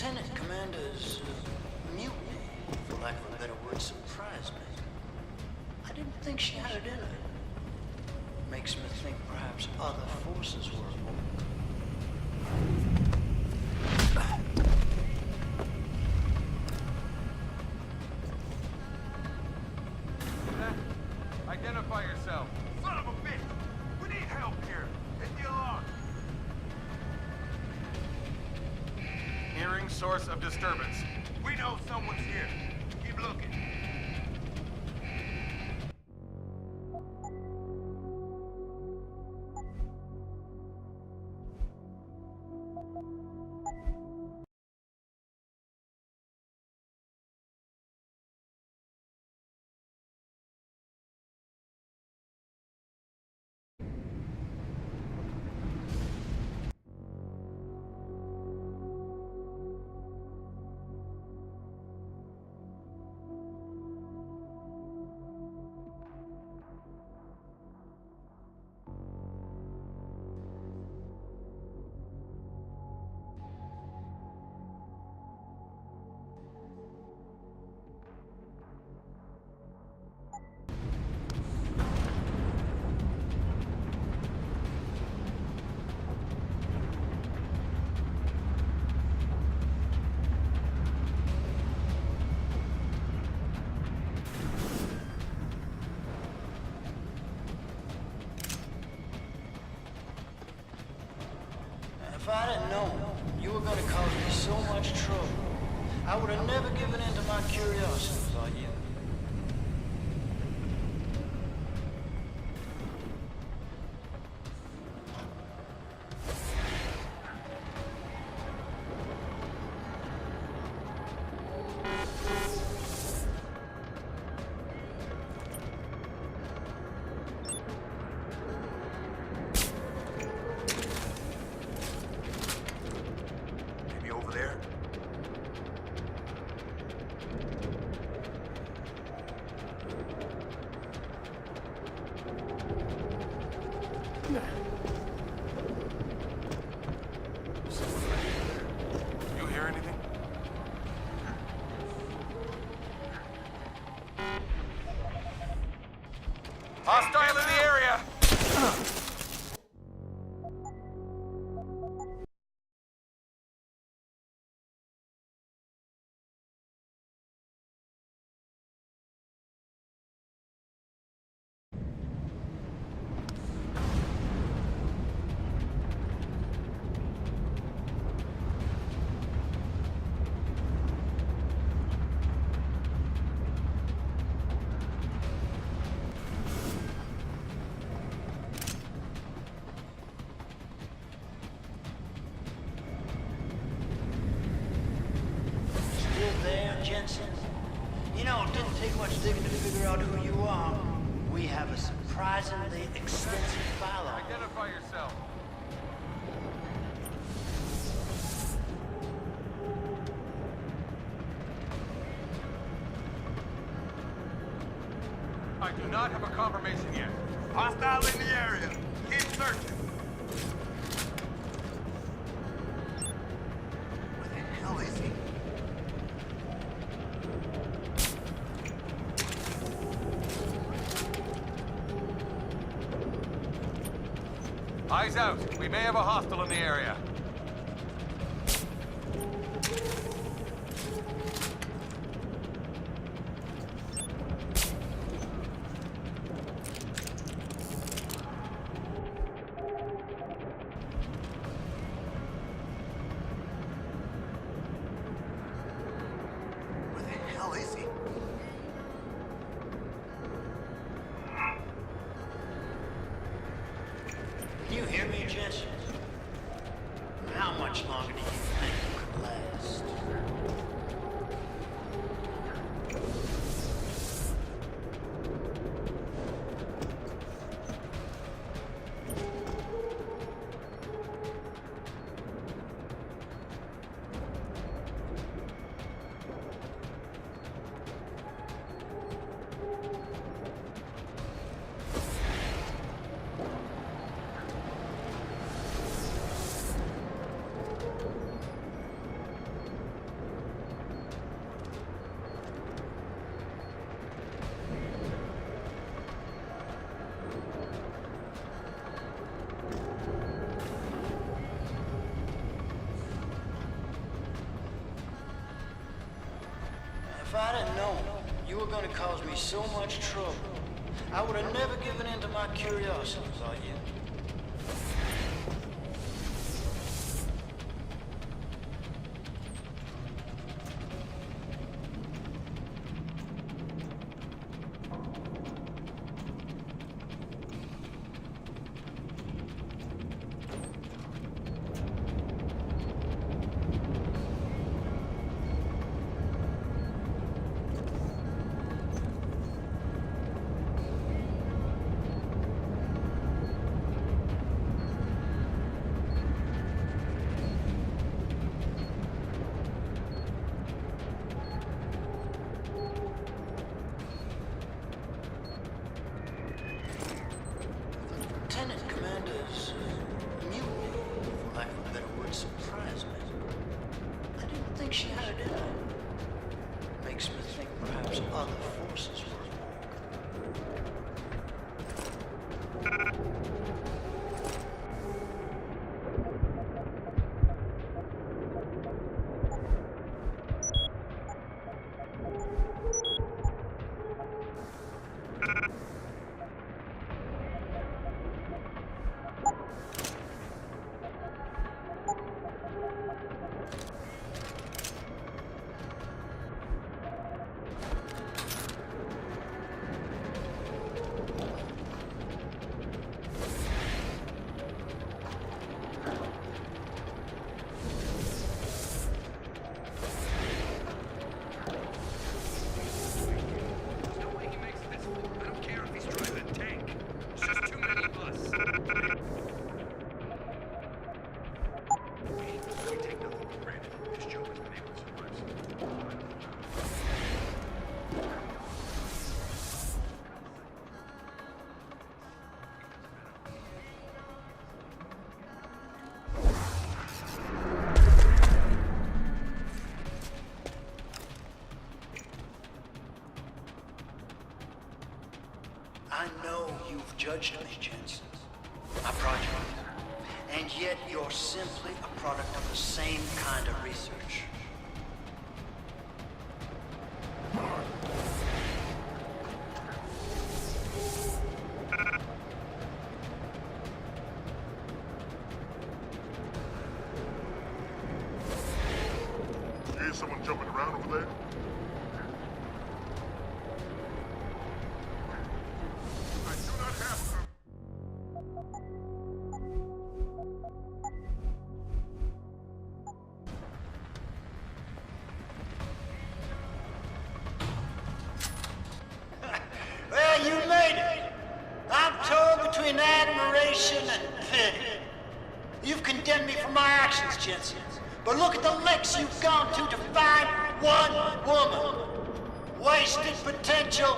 Lieutenant Commander's mutiny, for lack of a better word, surprised me. I didn't think she had it in her. Makes me think perhaps other forces were involved. Identify yourself. Son of a bitch! We need help here. Hit the alarm. Hearing source of disturbance. We know someone's here. Keep looking. If I had known you were going to cause me so much trouble, I would have never given in to my curiosity about you. You hear anything? Hostile in the area! Jensen. You know, it didn't take much digging to figure out who you are. We have a surprisingly extensive file on you. Identify yourself. I do not have a confirmation yet. Hostile in the area. Keep searching. Where the hell is he? Eyes out. We may have a hostile in the area. Where the hell is he? Can you hear me, Jensen? How much longer do you think you could last? If I'd have known you were going to cause me so much trouble, I would have never given in to my curiosity about you. Lieutenant Commander's Moogle, for lack of a better word, surprised me. I didn't think she had it in her. Makes me think perhaps other forces were at work. I know you've judged me, Jensen, my project, and yet you're simply a product of the same kind of research. You hear someone jumping around over there? I do not have to. Well, you made it. I'm torn between admiration and pity. You've condemned me for my actions, Jensen. But look at the lengths you've gone to find one woman. Wasted potential.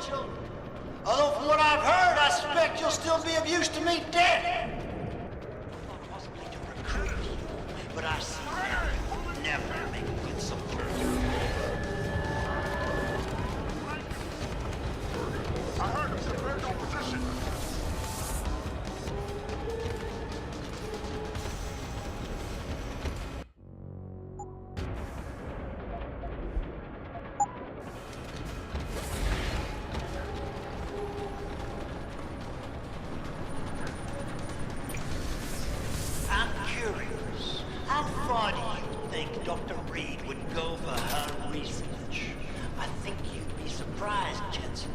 Although from what I've heard, I suspect you'll still be of use to me dead. I thought possibly to recruit you, but I see now never make good support. I heard him defend your position. I'm curious. How far do you think Dr. Reed would go for her research? I think you'd be surprised, Jensen.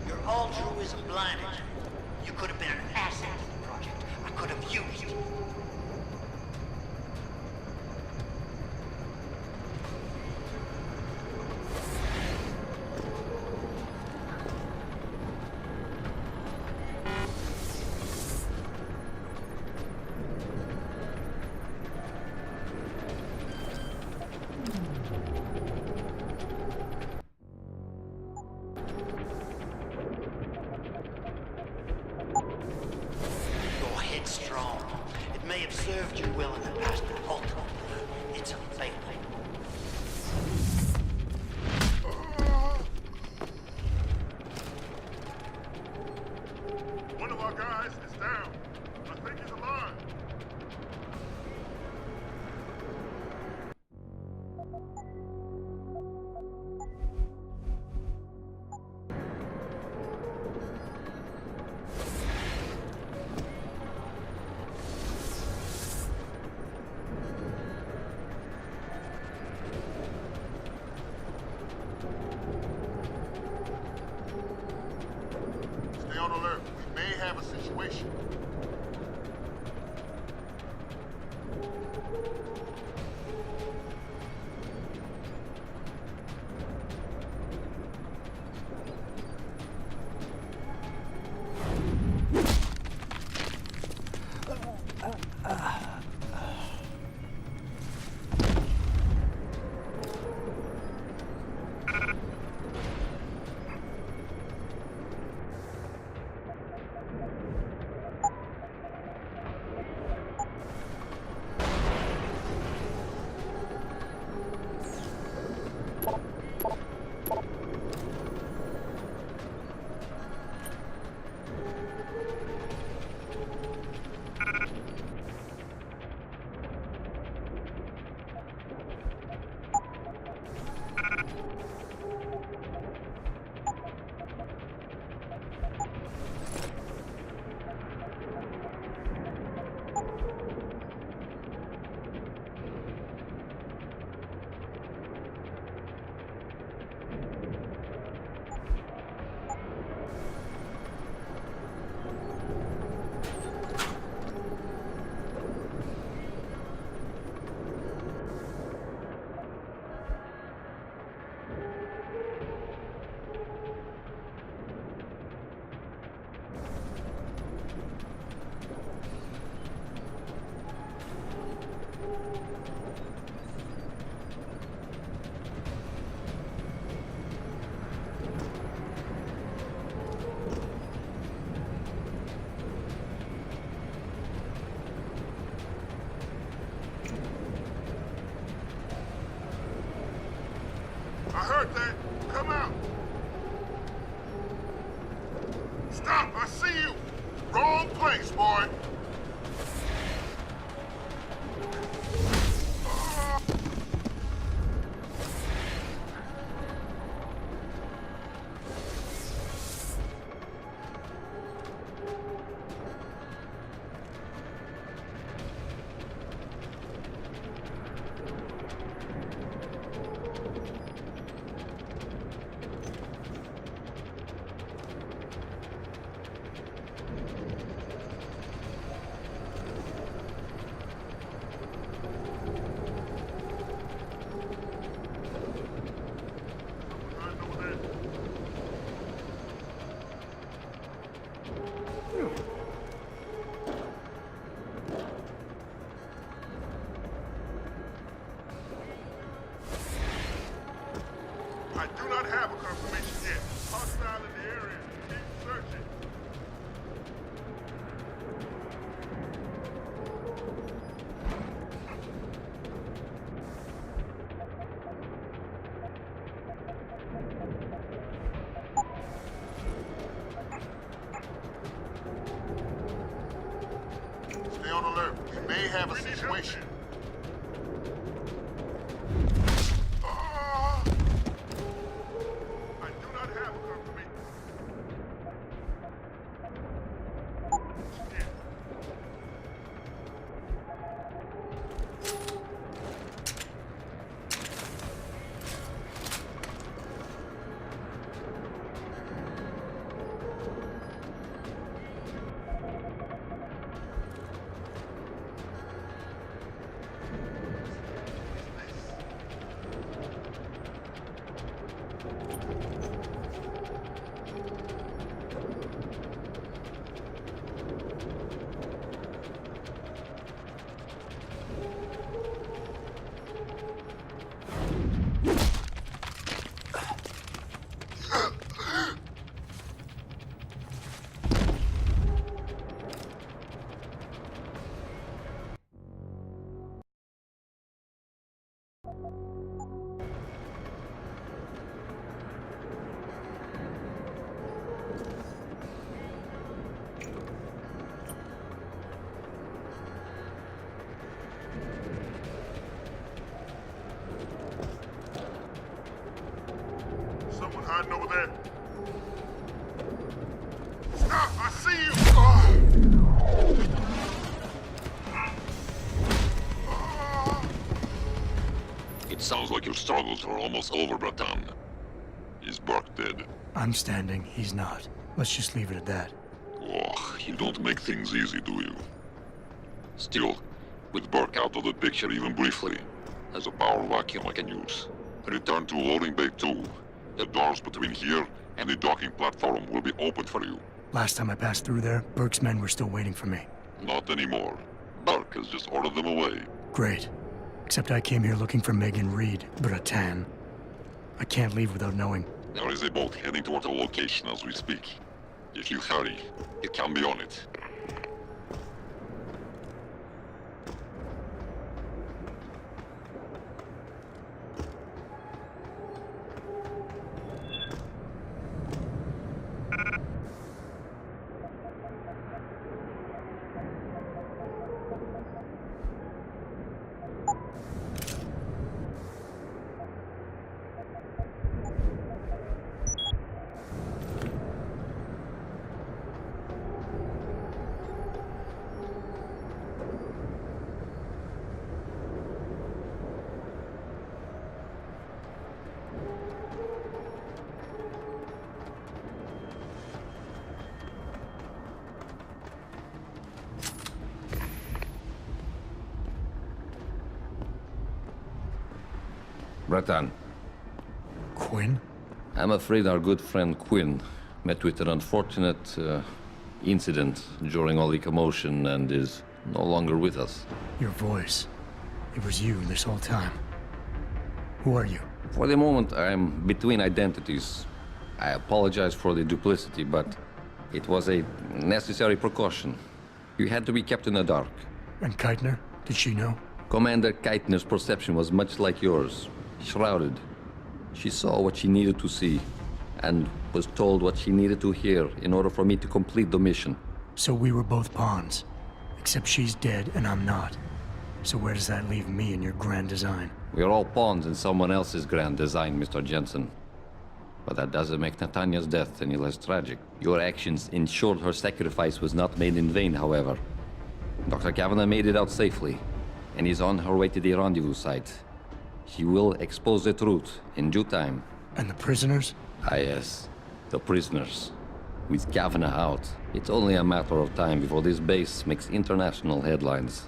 Your altruism blinded you. You could have been an asset to the project. I could have used you. You're headstrong, may have served you well in the past, but ultimately, it's a failing. One of our guys is down. I think he's alive. Stay on alert. We may have a situation. I heard that. Come out. Stop. I see you. Wrong place, boy. I do not have a confirmation yet. Hostile in the area. Keep searching. Stay on alert. We may have a situation. there. Stop! I see you! It sounds like your struggles are almost over, Bratan. Is Burke dead? I'm standing, he's not. Let's just leave it at that. Oh, you don't make things easy, do you? Still, with Burke out of the picture even briefly, there's a power vacuum I can use. Return to loading bay 2. The doors between here and the docking platform will be open for you. Last time I passed through there, Burke's men were still waiting for me. Not anymore. Burke has just ordered them away. Great. Except I came here looking for Megan Reed, Bratan. I can't leave without knowing. There is a boat heading toward the location as we speak. If you hurry, you can be on it. Bratan, Quinn? I'm afraid our good friend Quinn met with an unfortunate incident during all the commotion and is no longer with us. Your voice. It was you this whole time. Who are you? For the moment, I'm between identities. I apologize for the duplicity, but it was a necessary precaution. You had to be kept in the dark. And Keitner? Did she know? Commander Keitner's perception was much like yours. Shrouded. She saw what she needed to see, and was told what she needed to hear in order for me to complete the mission. So we were both pawns. Except she's dead and I'm not. So where does that leave me in your grand design? We are all pawns in someone else's grand design, Mr. Jensen. But that doesn't make Natanya's death any less tragic. Your actions ensured her sacrifice was not made in vain, however. Dr. Kavanagh made it out safely, and is on her way to the rendezvous site. She will expose the truth in due time. And the prisoners? Ah yes, the prisoners. With Kavanagh out, it's only a matter of time before this base makes international headlines.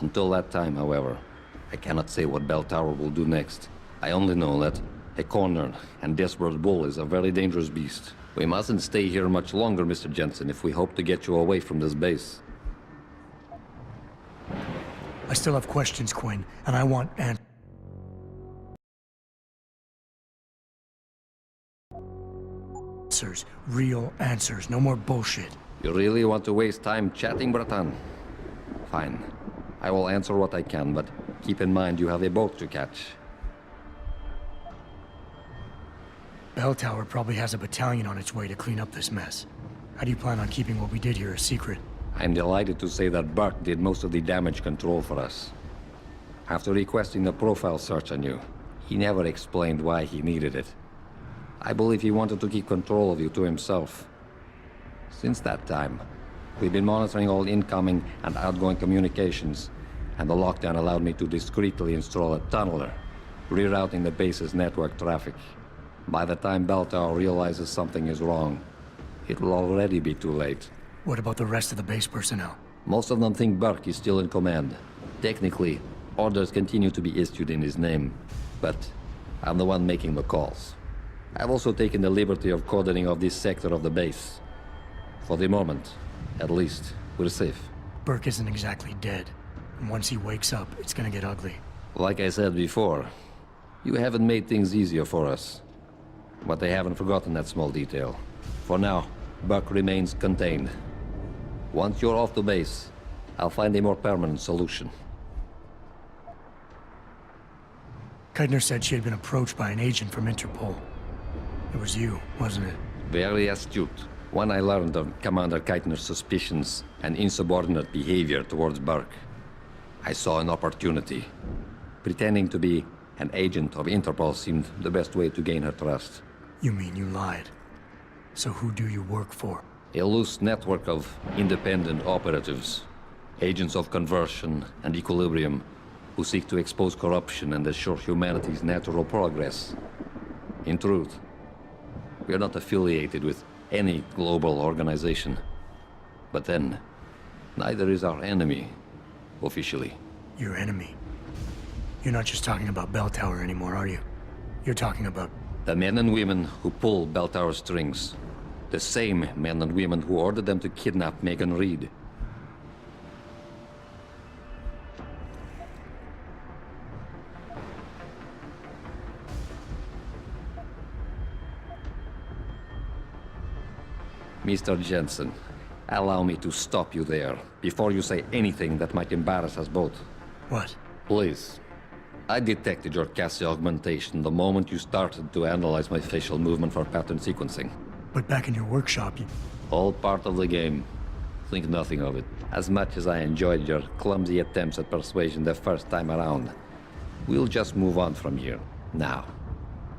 Until that time, however, I cannot say what Bell Tower will do next. I only know that a cornered and desperate bull is a very dangerous beast. We mustn't stay here much longer, Mr. Jensen, if we hope to get you away from this base. I still have questions, Quinn, and I want answers. Real answers. No more bullshit. You really want to waste time chatting, Bratan? Fine. I will answer what I can, but keep in mind you have a boat to catch. Bell Tower probably has a battalion on its way to clean up this mess. How do you plan on keeping what we did here a secret? I'm delighted to say that Burke did most of the damage control for us. After requesting the profile search on you, he never explained why he needed it. I believe he wanted to keep control of you to himself. Since that time, we've been monitoring all incoming and outgoing communications, and the lockdown allowed me to discreetly install a tunneler, rerouting the base's network traffic. By the time Bell Tower realizes something is wrong, it will already be too late. What about the rest of the base personnel? Most of them think Burke is still in command. Technically, orders continue to be issued in his name, but I'm the one making the calls. I've also taken the liberty of cordoning off this sector of the base. For the moment, at least, we're safe. Burke isn't exactly dead, and once he wakes up, it's gonna get ugly. Like I said before, you haven't made things easier for us. But they haven't forgotten that small detail. For now, Burke remains contained. Once you're off the base, I'll find a more permanent solution. Keitner said she had been approached by an agent from Interpol. It was you, wasn't it? Very astute. When I learned of Commander Keitner's suspicions and insubordinate behavior towards Burke, I saw an opportunity. Pretending to be an agent of Interpol seemed the best way to gain her trust. You mean you lied? So who do you work for? A loose network of independent operatives, agents of conversion and equilibrium, who seek to expose corruption and assure humanity's natural progress. In truth, we are not affiliated with any global organization. But then, neither is our enemy, officially. Your enemy? You're not just talking about Bell Tower anymore, are you? You're talking about... The men and women who pull Bell Tower strings. The same men and women who ordered them to kidnap Megan Reed. Mr. Jensen, allow me to stop you there, before you say anything that might embarrass us both. What? Please. I detected your Cassie augmentation the moment you started to analyze my facial movement for pattern sequencing. But back in your workshop, you... All part of the game. Think nothing of it. As much as I enjoyed your clumsy attempts at persuasion the first time around, we'll just move on from here, now.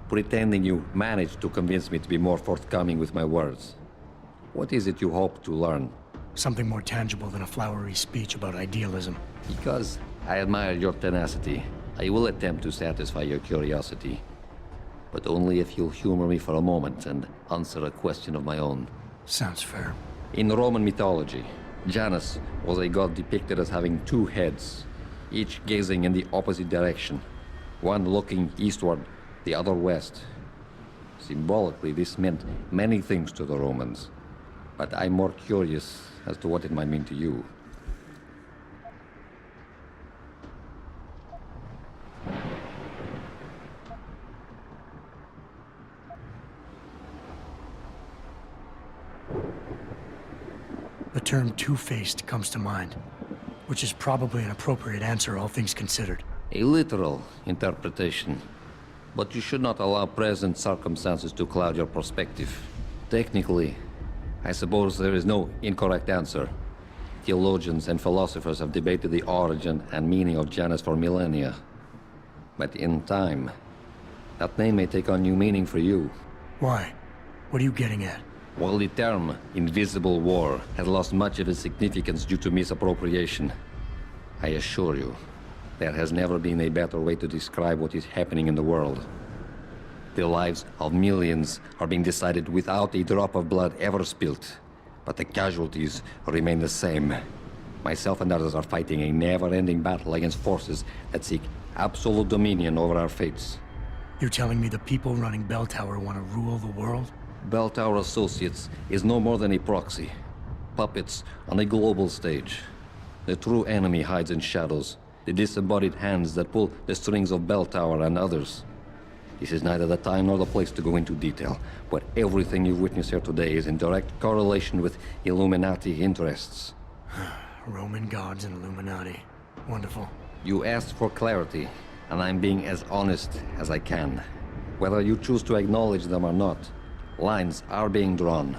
Pretending you managed to convince me to be more forthcoming with my words. What is it you hope to learn? Something more tangible than a flowery speech about idealism. Because I admire your tenacity, I will attempt to satisfy your curiosity. But only if you'll humor me for a moment and answer a question of my own. Sounds fair. In Roman mythology, Janus was a god depicted as having two heads, each gazing in the opposite direction, one looking eastward, the other west. Symbolically, this meant many things to the Romans, but I'm more curious as to what it might mean to you. The term two-faced comes to mind, which is probably an appropriate answer, all things considered. A literal interpretation, but you should not allow present circumstances to cloud your perspective. Technically, I suppose there is no incorrect answer. Theologians and philosophers have debated the origin and meaning of Janus for millennia. But in time, that name may take on new meaning for you. Why? What are you getting at? While the term invisible war has lost much of its significance due to misappropriation, I assure you, there has never been a better way to describe what is happening in the world. The lives of millions are being decided without a drop of blood ever spilt, but the casualties remain the same. Myself and others are fighting a never-ending battle against forces that seek absolute dominion over our fates. You're telling me the people running Bell Tower want to rule the world? Bell Tower Associates is no more than a proxy. Puppets on a global stage. The true enemy hides in shadows. The disembodied hands that pull the strings of Bell Tower and others. This is neither the time nor the place to go into detail, but everything you've witnessed here today is in direct correlation with Illuminati interests. Roman gods and Illuminati. Wonderful. You asked for clarity, and I'm being as honest as I can. Whether you choose to acknowledge them or not, lines are being drawn.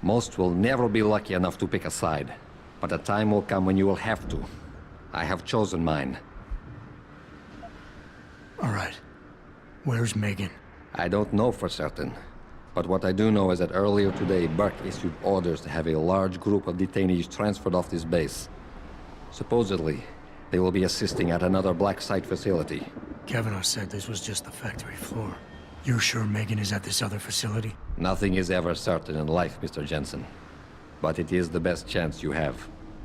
Most will never be lucky enough to pick a side, but a time will come when you will have to. I have chosen mine. All right. Where's Megan? I don't know for certain, but what I do know is that earlier today, Burke issued orders to have a large group of detainees transferred off this base. Supposedly, they will be assisting at another black site facility. Kavanaugh said this was just the factory floor. You're sure Megan is at this other facility? Nothing is ever certain in life, Mr. Jensen. But it is the best chance you have.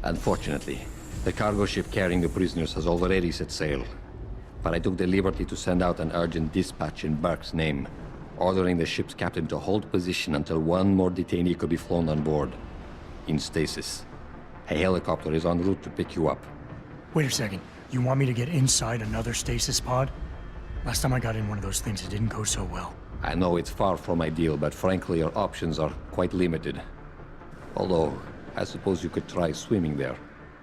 Unfortunately, the cargo ship carrying the prisoners has already set sail. But I took the liberty to send out an urgent dispatch in Burke's name, ordering the ship's captain to hold position until one more detainee could be flown on board. In stasis. A helicopter is en route to pick you up. Wait a second. You want me to get inside another stasis pod? Last time I got in one of those things, it didn't go so well. I know it's far from ideal, but frankly, your options are quite limited. Although, I suppose you could try swimming there.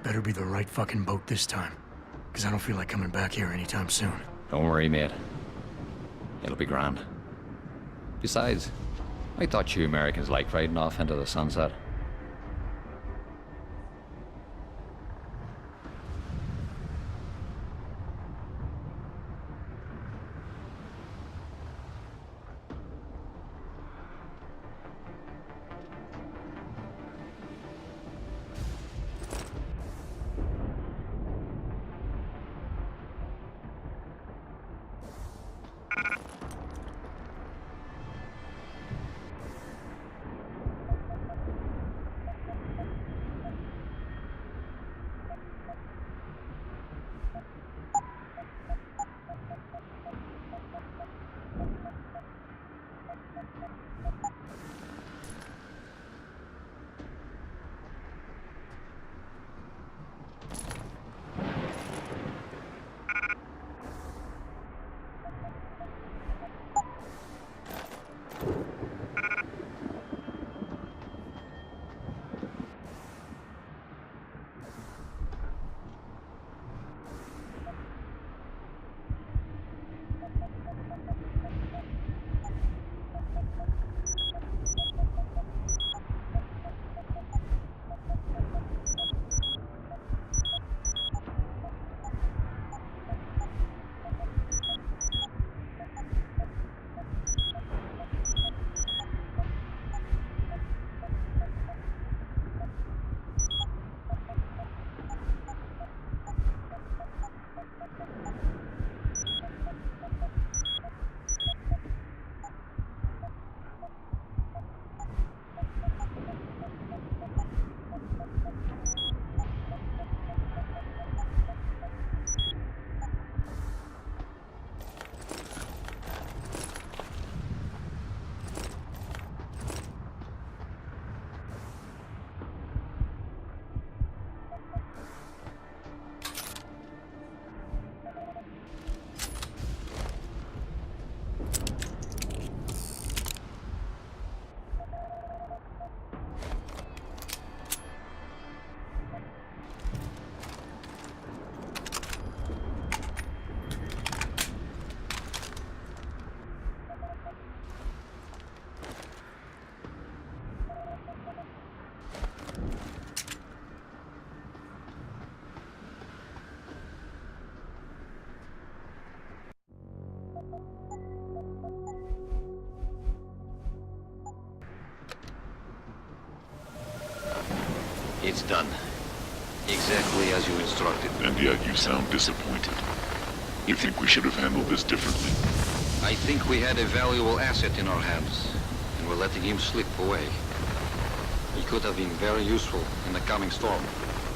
Better be the right fucking boat this time. Because I don't feel like coming back here anytime soon. Don't worry, mate. It'll be grand. Besides, I thought you Americans liked riding off into the sunset. It's done. Exactly as you instructed. And yet you sound disappointed. You think we should have handled this differently? I think we had a valuable asset in our hands, and we're letting him slip away. He could have been very useful in the coming storm.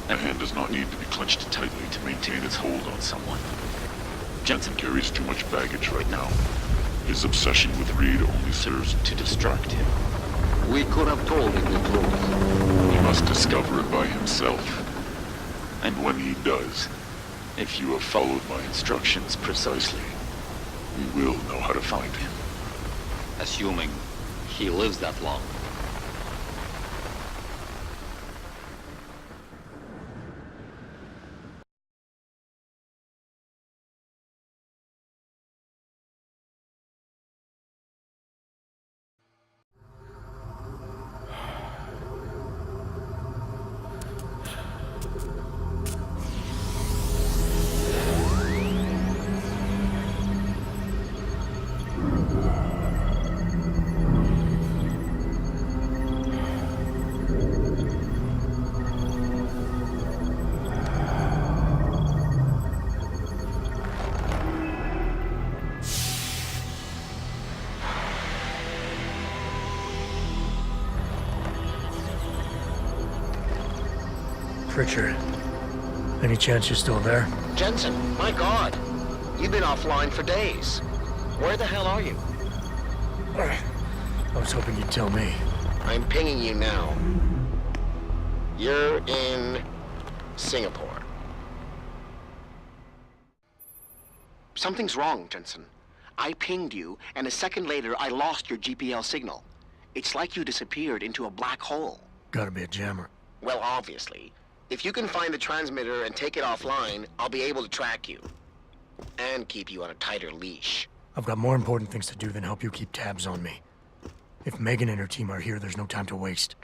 A hand does not need to be clenched tightly to maintain its hold on someone. Jensen carries too much baggage right now. His obsession with Reed only serves to distract him. We could have told him the truth. He must discover it by himself. And when he does, if you have followed my instructions precisely, we will know how to find him. Assuming he lives that long. Pritchard, any chance you're still there? Jensen, my God. You've been offline for days. Where the hell are you? I was hoping you'd tell me. I'm pinging you now. You're in Singapore. Something's wrong, Jensen. I pinged you, and a second later I lost your GPL signal. It's like you disappeared into a black hole. Gotta be a jammer. Well, obviously. If you can find the transmitter and take it offline, I'll be able to track you. And keep you on a tighter leash. I've got more important things to do than help you keep tabs on me. If Megan and her team are here, there's no time to waste.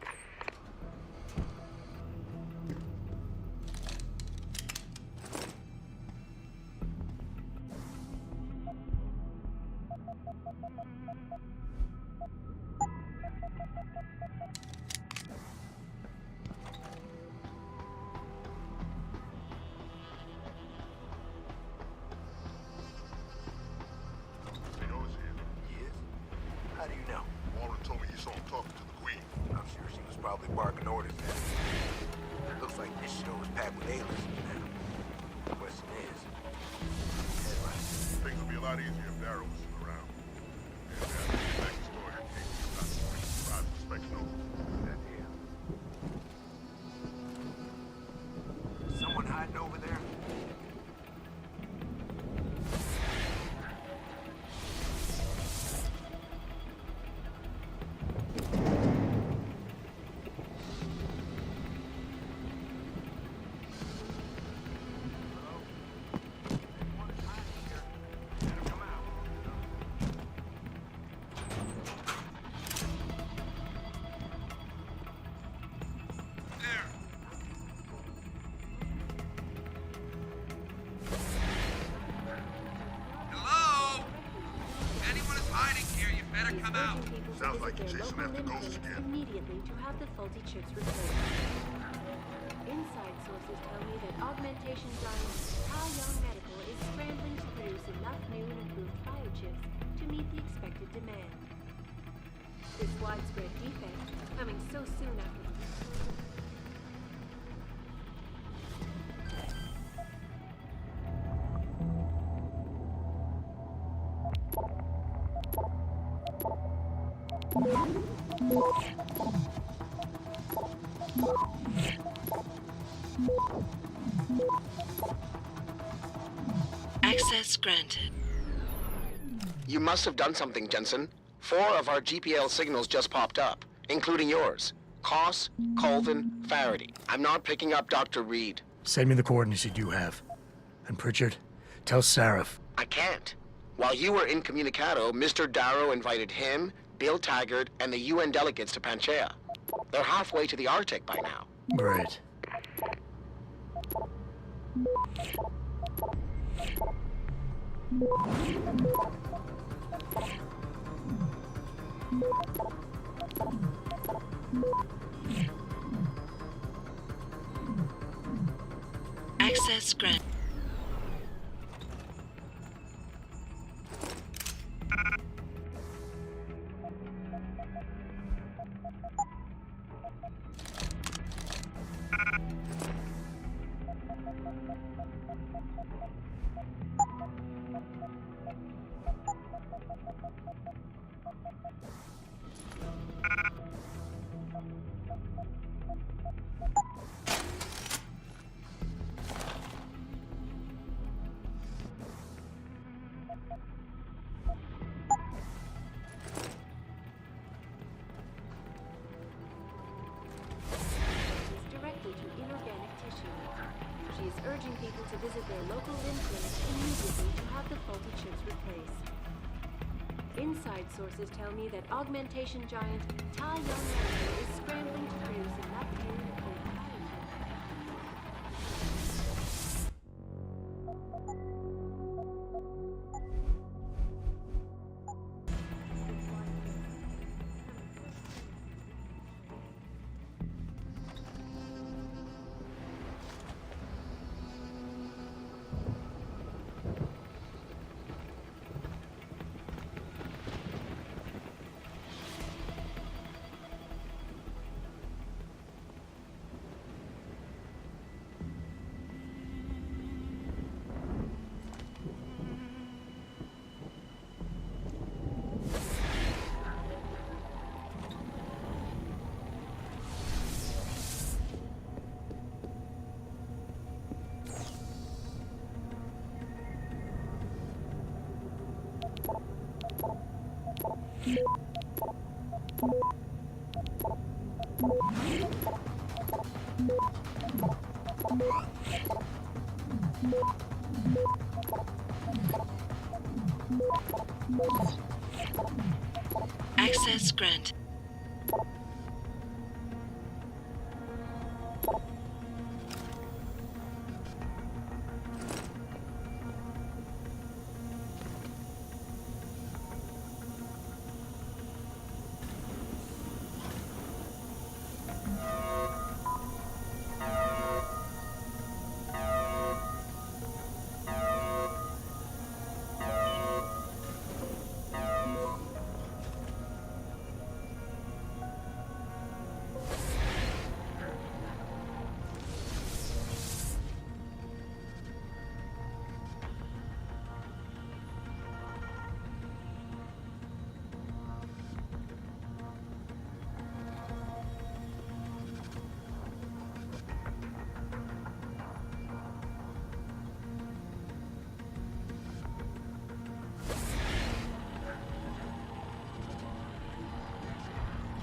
Theo's here. He is? How do you know? Warren told me you saw him talking to the Queen. I'm sure she was probably barking orders at him. Looks like this show is packed with A-listers now. The question is, headlines. Things would be a lot easier if Darrow was still around. And the next story that came to not surprise suspects no. That here. Someone hiding over there? Hello? If anyone is hiding here, you better come out. Sounds like you're chasing after ghosts again. Immediately to have the faulty chips replaced. Inside sources tell me that augmentation giant Young Medical is scrambling to produce enough new and improved biochips to meet the expected demand. This widespread defect, coming so soon after the Access granted. You must have done something, Jensen. 4 of our GPL signals just popped up, including yours. Koss, Colvin, Faraday. I'm not picking up Dr. Reed. Send me the coordinates you do have. And Pritchard, tell Sarif. I can't. While you were incommunicado, Mr. Darrow invited him, Bill Taggart, and the UN delegates to Panchea. They're halfway to the Arctic by now. Great. Access granted. Directly to inorganic tissue. She is urging people to visit their local limb clinic immediately to have the faulty chips replaced. Inside sources tell me that augmentation giant Tai Young Medical is scrambling to produce enough new and improved biochips. Access granted.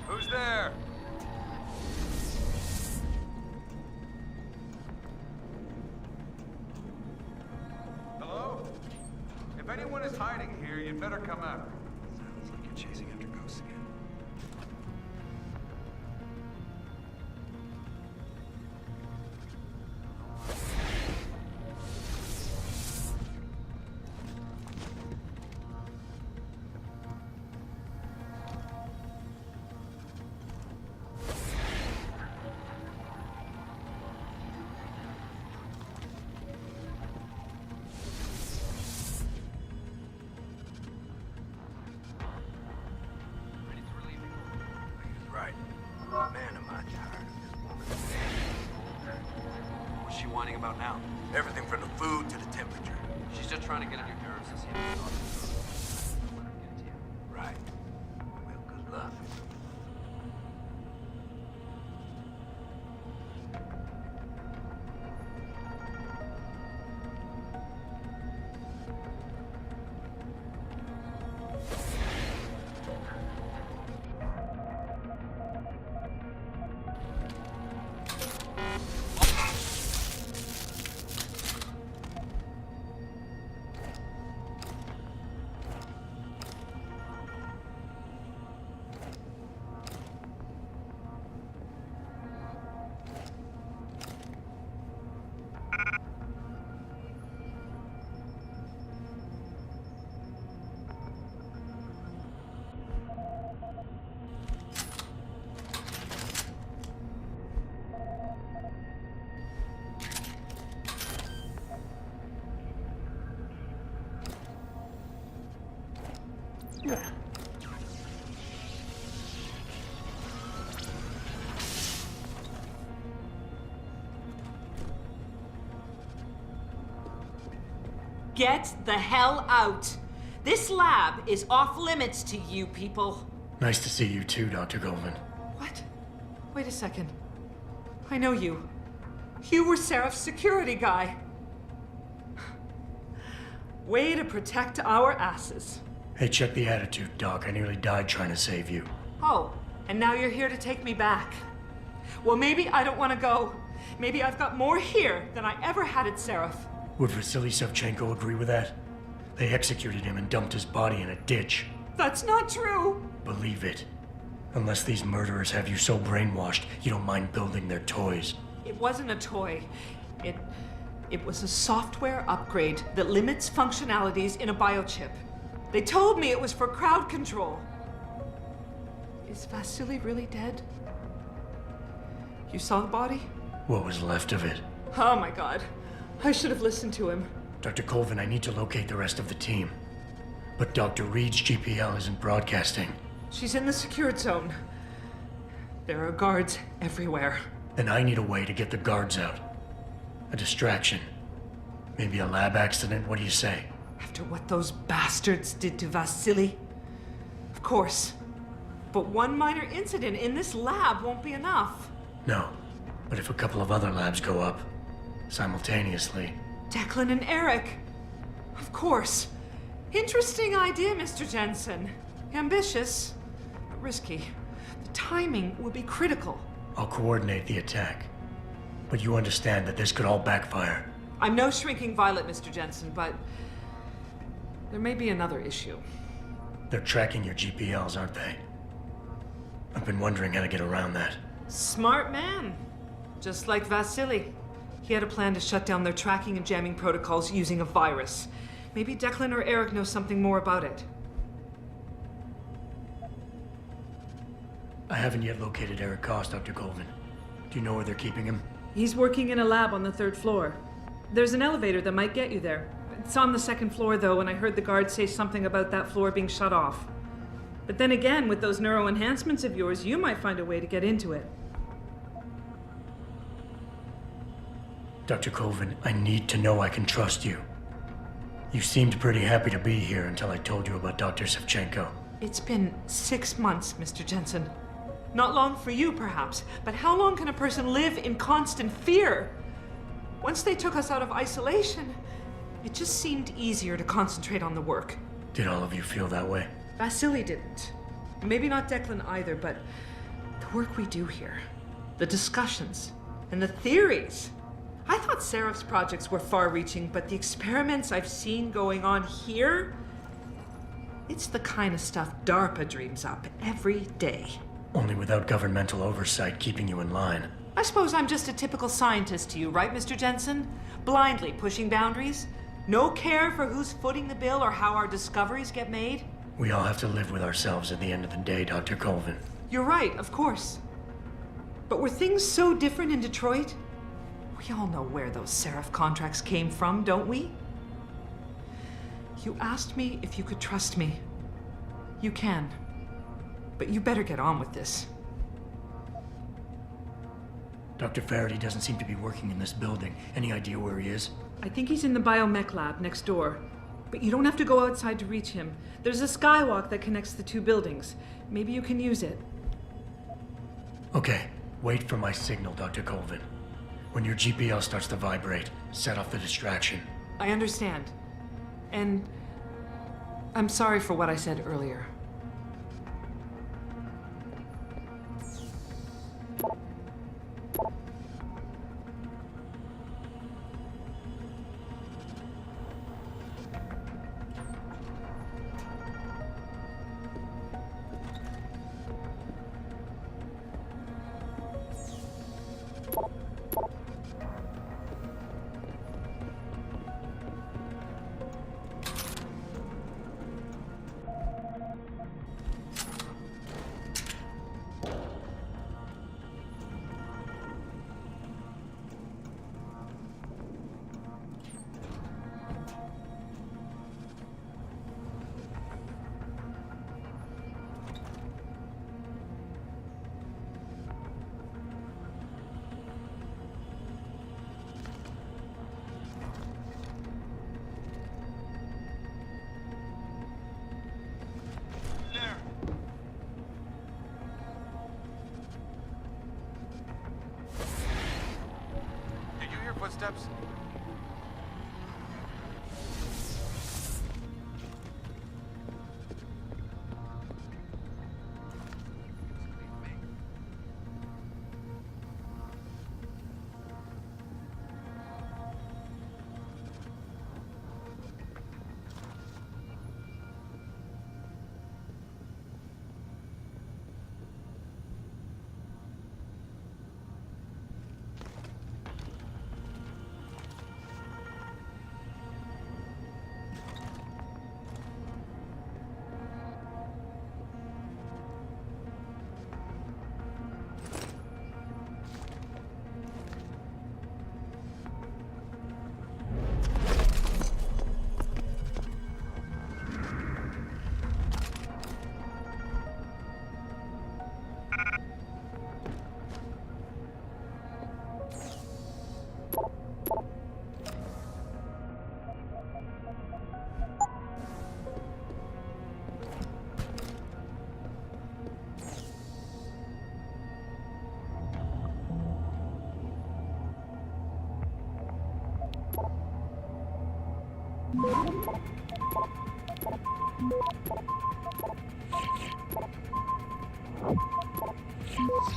Who's there? Hello? If anyone is hiding here, you'd better come out. Sounds like you're chasing after ghosts again. Right. Man, am I tired of this woman. What's she whining about now? Everything from the food to the temperature. She's just trying to get on your nerves to see if you talk. Let her get it to you. Right. Well, good luck. Get the hell out! This lab is off limits to you people. Nice to see you too, Dr. Goldman. What? Wait a second. I know you. You were Seraph's security guy. Way to protect our asses. Hey, check the attitude, Doc. I nearly died trying to save you. Oh, and now you're here to take me back. Well, maybe I don't want to go. Maybe I've got more here than I ever had at Seraph. Would Vasily Savchenko agree with that? They executed him and dumped his body in a ditch. That's not true. Believe it. Unless these murderers have you so brainwashed, you don't mind building their toys. It wasn't a toy. It was a software upgrade that limits functionalities in a biochip. They told me it was for crowd control. Is Vasily really dead? You saw the body? What was left of it? Oh my god. I should have listened to him. Dr. Colvin, I need to locate the rest of the team. But Dr. Reed's GPL isn't broadcasting. She's in the secured zone. There are guards everywhere. Then I need a way to get the guards out. A distraction. Maybe a lab accident, what do you say? After what those bastards did to Vasily? Of course. But one minor incident in this lab won't be enough. No, but if a couple of other labs go up, simultaneously... Declan and Eric. Of course. Interesting idea, Mr. Jensen. Ambitious, but risky. The timing will be critical. I'll coordinate the attack. But you understand that this could all backfire. I'm no shrinking violet, Mr. Jensen, but there may be another issue. They're tracking your GPLs, aren't they? I've been wondering how to get around that. Smart man. Just like Vasily. He had a plan to shut down their tracking and jamming protocols using a virus. Maybe Declan or Eric know something more about it. I haven't yet located Eric Koss, Dr. Colvin. Do you know where they're keeping him? He's working in a lab on the 3rd floor. There's an elevator that might get you there. It's on the 2nd floor, though, and I heard the guard say something about that floor being shut off. But then again, with those neuroenhancements of yours, you might find a way to get into it. Dr. Colvin, I need to know I can trust you. You seemed pretty happy to be here until I told you about Dr. Savchenko. It's been 6 months, Mr. Jensen. Not long for you, perhaps, but how long can a person live in constant fear? Once they took us out of isolation, it just seemed easier to concentrate on the work. Did all of you feel that way? Vasily didn't. Maybe not Declan either, but the work we do here, the discussions, and the theories. I thought Seraph's projects were far-reaching, but the experiments I've seen going on here, it's the kind of stuff DARPA dreams up every day. Only without governmental oversight keeping you in line. I suppose I'm just a typical scientist to you, right, Mr. Jensen? Blindly pushing boundaries? No care for who's footing the bill or how our discoveries get made? We all have to live with ourselves at the end of the day, Dr. Colvin. You're right, of course. But were things so different in Detroit? We all know where those Seraph contracts came from, don't we? You asked me if you could trust me. You can. But you better get on with this. Dr. Faraday doesn't seem to be working in this building. Any idea where he is? I think he's in the biomech lab next door. But you don't have to go outside to reach him. There's a skywalk that connects the 2 buildings. Maybe you can use it. Okay, wait for my signal, Dr. Colvin. When your GPL starts to vibrate, set off the distraction. I understand. And I'm sorry for what I said earlier. footsteps?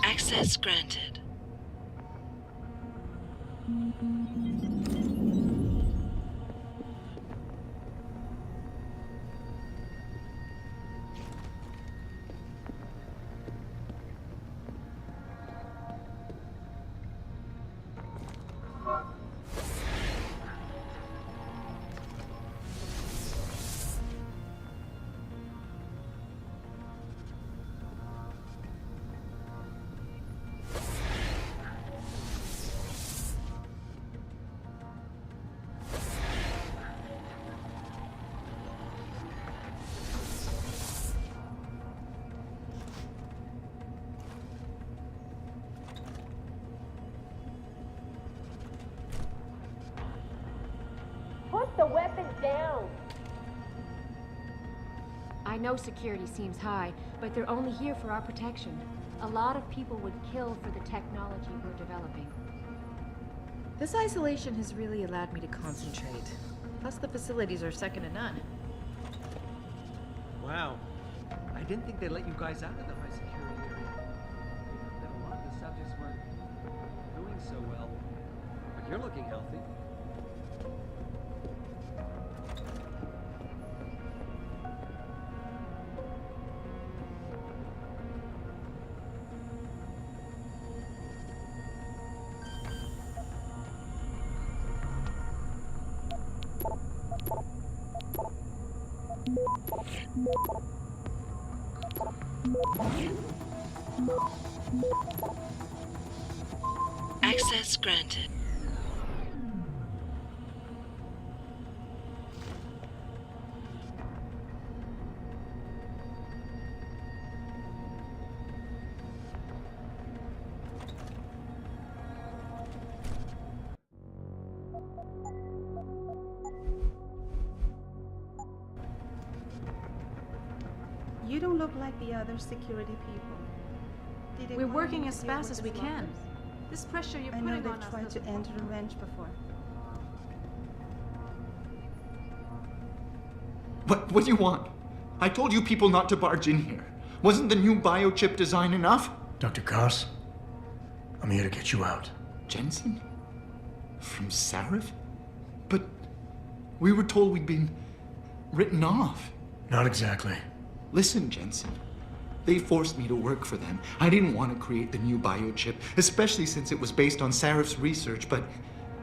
Access granted. Put the weapon down! I know security seems high, but they're only here for our protection. A lot of people would kill for the technology we're developing. This isolation has really allowed me to concentrate. Plus the facilities are second to none. Wow. I didn't think they'd let you guys out of the high security area. That a lot of the subjects weren't doing so well. But you're looking healthy. Access granted. You don't look like the other security people. Did they We're come working and as deal fast with as we the can. lockers? This pressure you're I putting know on they've us tried to doesn't enter the work. ranch before. What do you want? I told you people not to barge in here. Wasn't the new biochip design enough? Dr. Koss, I'm here to get you out. Jensen? From Sarif? But we were told we'd been written off. Not exactly. Listen, Jensen. They forced me to work for them. I didn't want to create the new biochip, especially since it was based on Sarif's research, but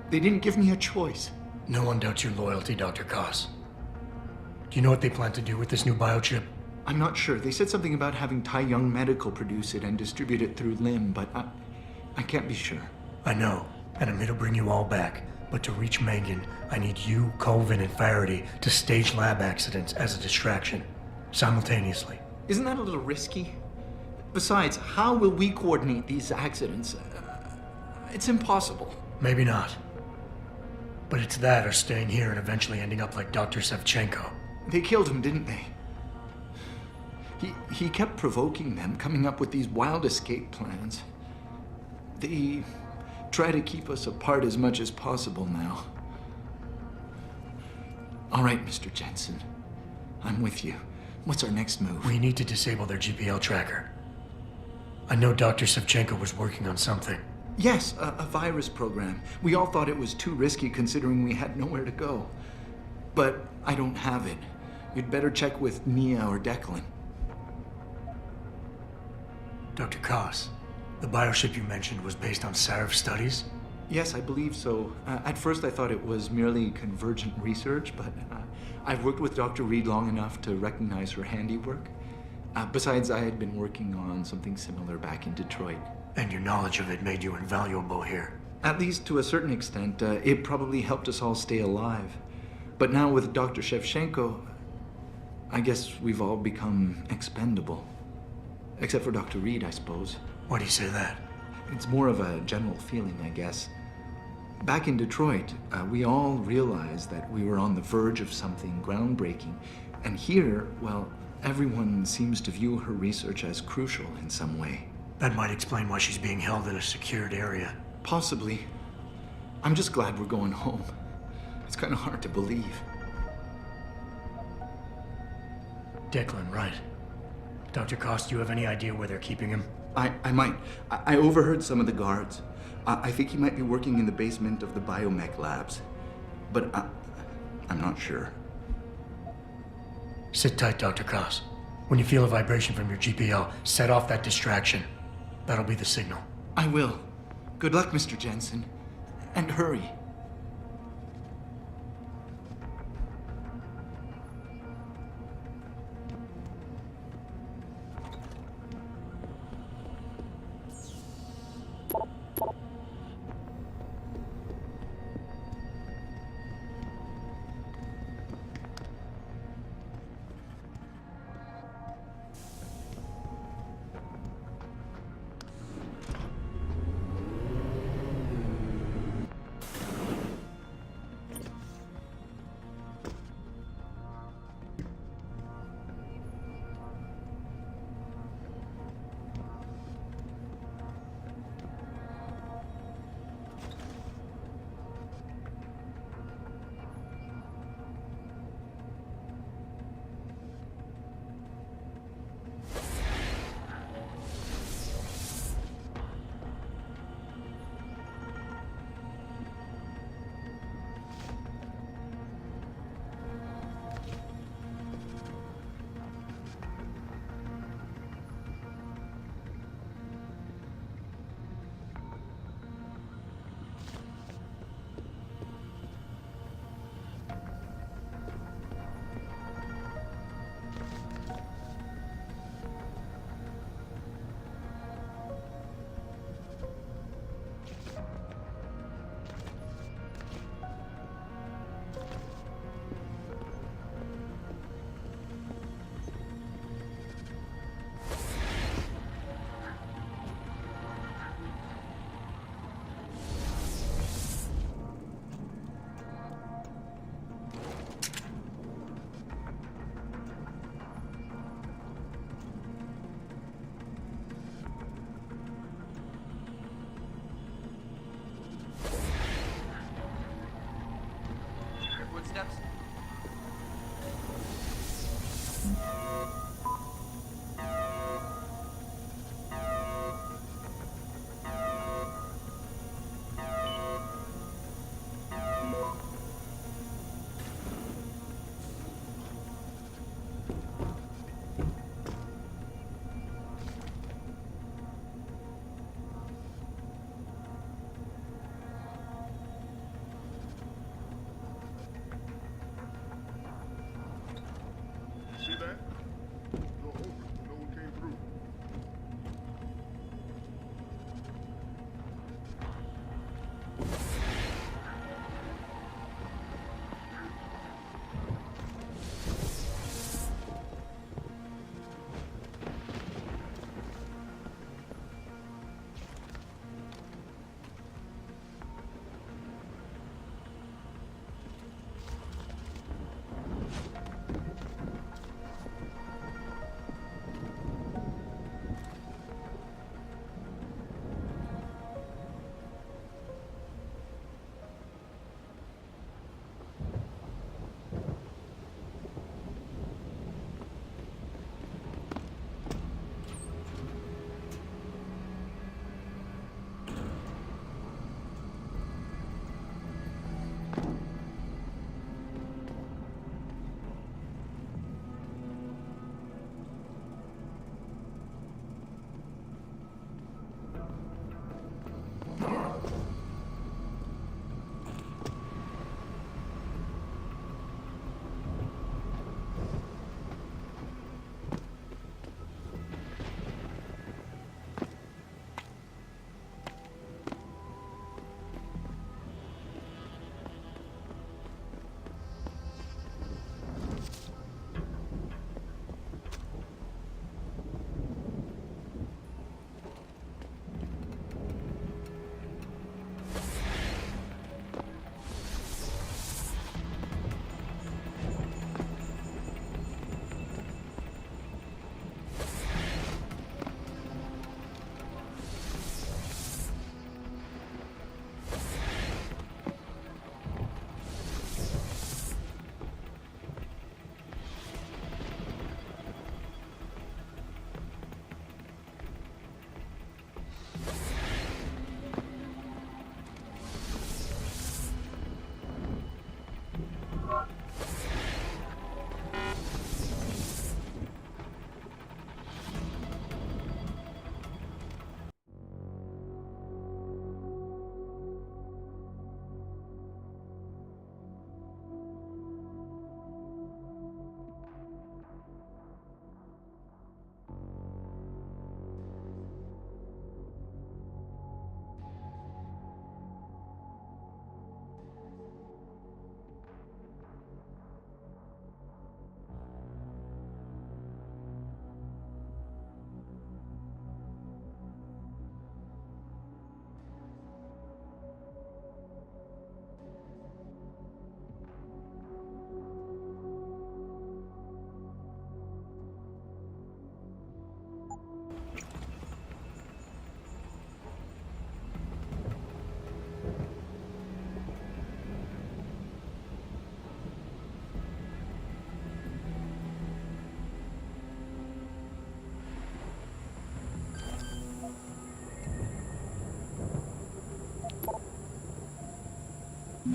they didn't give me a choice. No one doubts your loyalty, Dr. Koss. Do you know what they plan to do with this new biochip? I'm not sure. They said something about having Tai Young Medical produce it and distribute it through Lim, but I can't be sure. I know, and I'm here to bring you all back. But to reach Megan, I need you, Colvin, and Faraday to stage lab accidents as a distraction, simultaneously. Isn't that a little risky? Besides, how will we coordinate these accidents? It's impossible. Maybe not. But it's that or staying here and eventually ending up like Dr. Sevchenko. They killed him, didn't they? He kept provoking them, coming up with these wild escape plans. They try to keep us apart as much as possible now. All right, Mr. Jensen. I'm with you. What's our next move? We need to disable their GPL tracker. I know Dr. Savchenko was working on something. Yes, a virus program. We all thought it was too risky considering we had nowhere to go. But I don't have it. You'd better check with Nia or Declan. Dr. Koss, the bioship you mentioned was based on Sarif's studies? Yes, I believe so. At first I thought it was merely convergent research, but I've worked with Dr. Reed long enough to recognize her handiwork. Besides, I had been working on something similar back in Detroit. And your knowledge of it made you invaluable here. At least to a certain extent, it probably helped us all stay alive. But now with Dr. Shevchenko, I guess we've all become expendable. Except for Dr. Reed, I suppose. Why do you say that? It's more of a general feeling, I guess. Back in Detroit, we all realized that we were on the verge of something groundbreaking. And here, well, everyone seems to view her research as crucial in some way. That might explain why she's being held in a secured area. Possibly. I'm just glad we're going home. It's kind of hard to believe. Declan, right. Dr. Koss, do you have any idea where they're keeping him? I might. I overheard some of the guards. I think he might be working in the basement of the biomech labs. But I'm not sure. Sit tight, Dr. Koss. When you feel a vibration from your GPL, set off that distraction. That'll be the signal. I will. Good luck, Mr. Jensen. And hurry.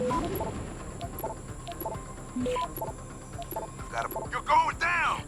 You're going down!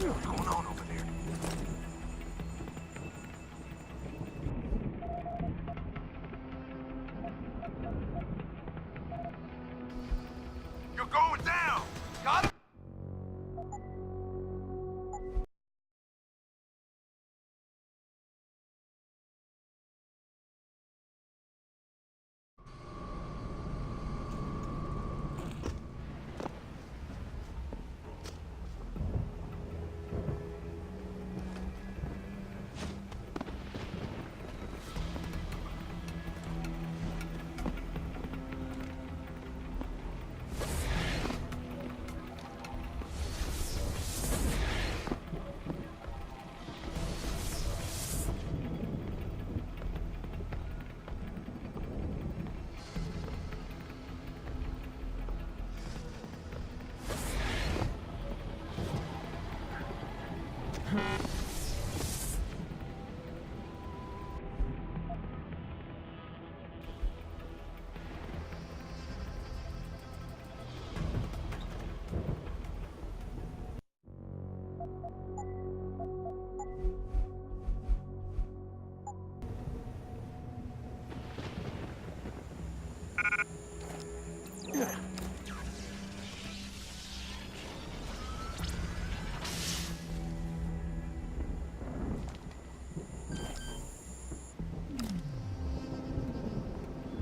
What's going on over there? You're going down! Got him?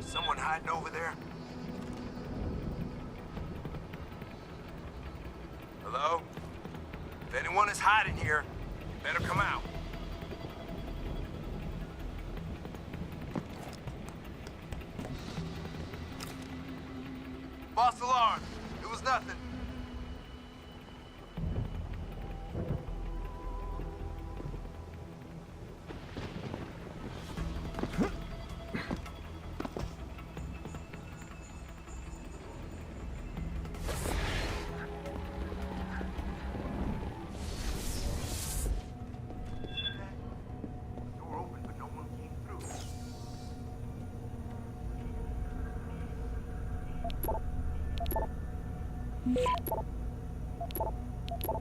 Someone hiding over there? Hello? If anyone is hiding here, better come out. False alarm. It was nothing.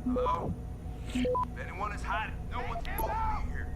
Hello? If anyone is hiding, no one's supposed to be here.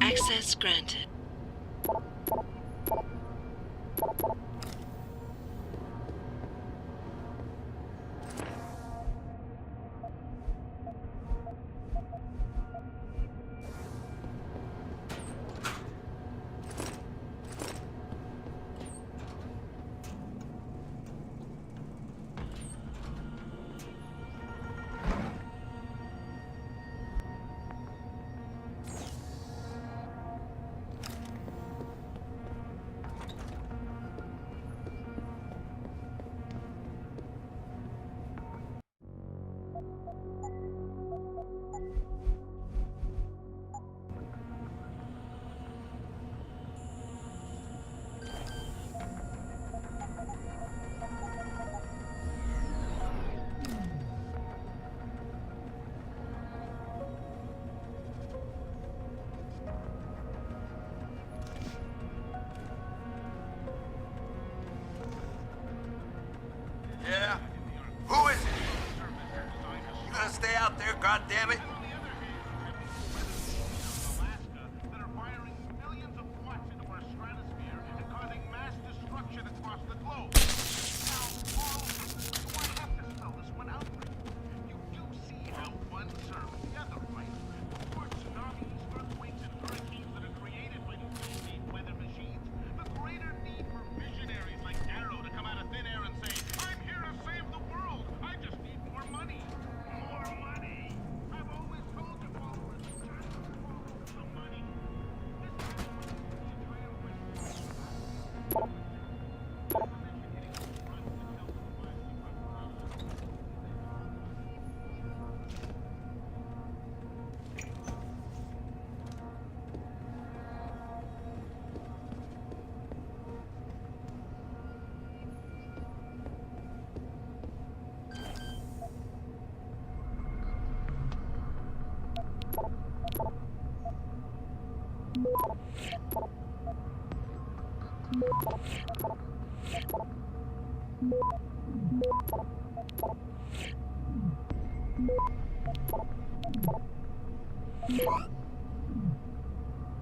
Access granted. Yeah? Who is it? You gonna stay out there, goddammit?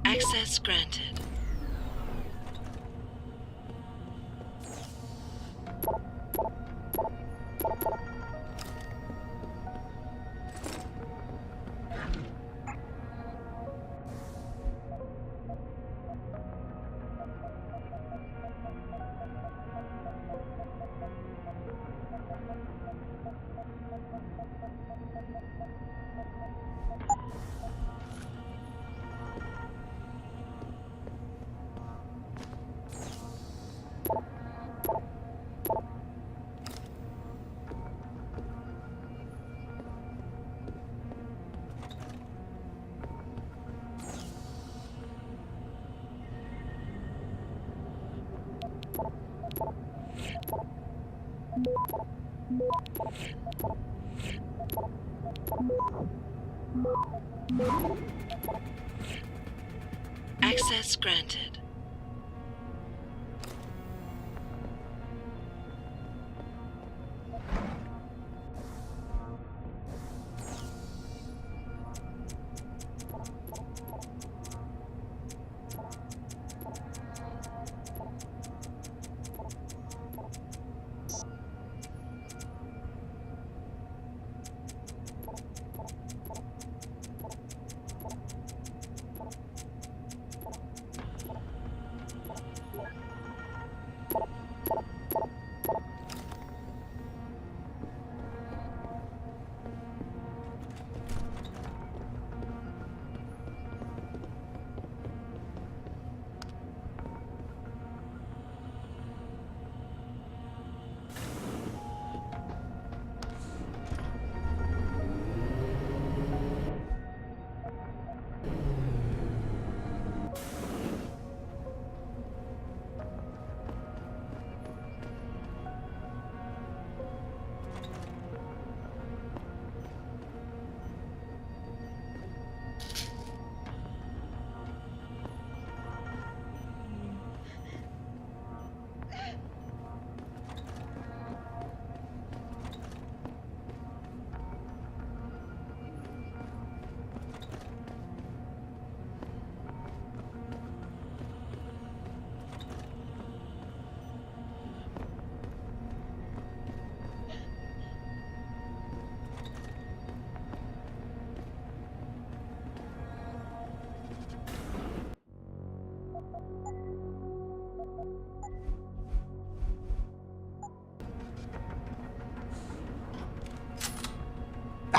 Access granted. Access granted.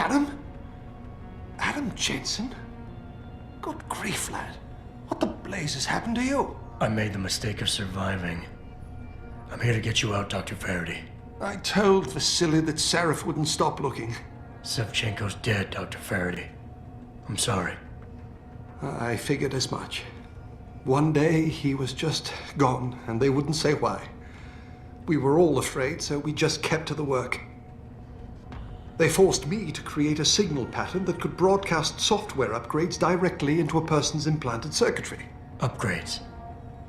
Adam? Adam Jensen? Good grief, lad. What the blazes happened to you? I made the mistake of surviving. I'm here to get you out, Dr. Faraday. I told Vasily that Seraph wouldn't stop looking. Sevchenko's dead, Dr. Faraday. I'm sorry. I figured as much. One day he was just gone, and they wouldn't say why. We were all afraid, so we just kept to the work. They forced me to create a signal pattern that could broadcast software upgrades directly into a person's implanted circuitry. Upgrades?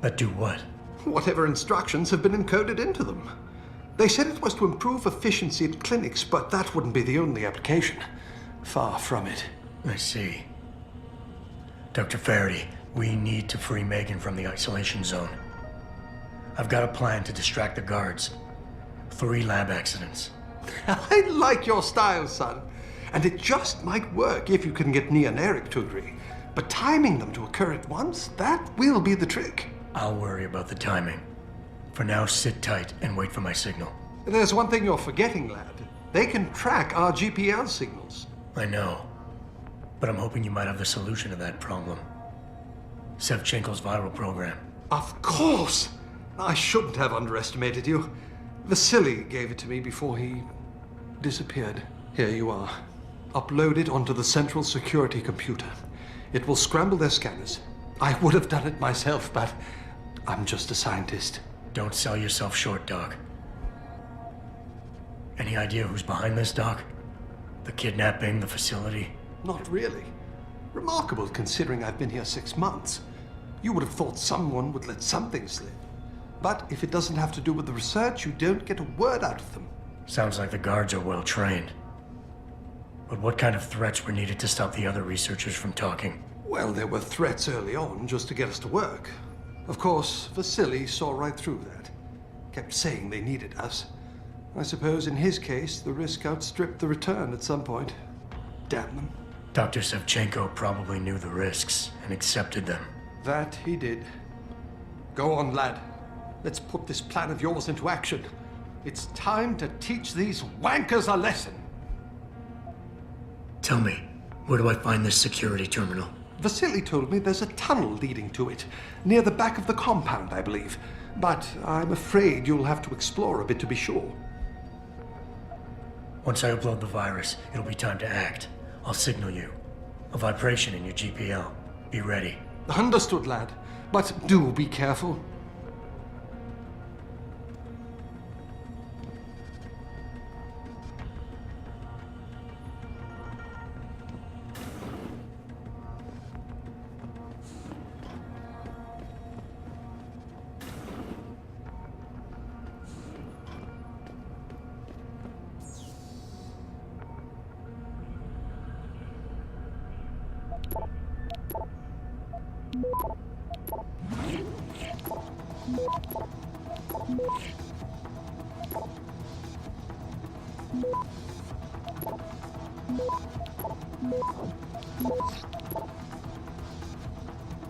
That do what? Whatever instructions have been encoded into them. They said it was to improve efficiency at clinics, but that wouldn't be the only application. Far from it. I see. Dr. Faraday, we need to free Megan from the isolation zone. I've got a plan to distract the guards. 3 lab accidents. I like your style, son. And it just might work if you can get Nia and Eric to agree. But timing them to occur at once, that will be the trick. I'll worry about the timing. For now, sit tight and wait for my signal. There's one thing you're forgetting, lad. They can track our GPL signals. I know. But I'm hoping you might have the solution to that problem. Sevchenko's viral program. Of course! I shouldn't have underestimated you. Vasily gave it to me before he disappeared. Here you are. Upload it onto the central security computer. It will scramble their scanners. I would have done it myself, but I'm just a scientist. Don't sell yourself short, Doc. Any idea who's behind this, Doc? The kidnapping, the facility? Not really. Remarkable considering I've been here 6 months. You would have thought someone would let something slip. But if it doesn't have to do with the research, you don't get a word out of them. Sounds like the guards are well trained. But what kind of threats were needed to stop the other researchers from talking? Well, there were threats early on just to get us to work. Of course, Vasily saw right through that. Kept saying they needed us. I suppose in his case, the risk outstripped the return at some point. Damn them. Dr. Sevchenko probably knew the risks and accepted them. That he did. Go on, lad. Let's put this plan of yours into action. It's time to teach these wankers a lesson. Tell me, where do I find this security terminal? Vasily told me there's a tunnel leading to it, near the back of the compound, I believe. But I'm afraid you'll have to explore a bit to be sure. Once I upload the virus, it'll be time to act. I'll signal you. A vibration in your GPL. Be ready. Understood, lad. But do be careful.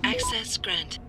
Access granted.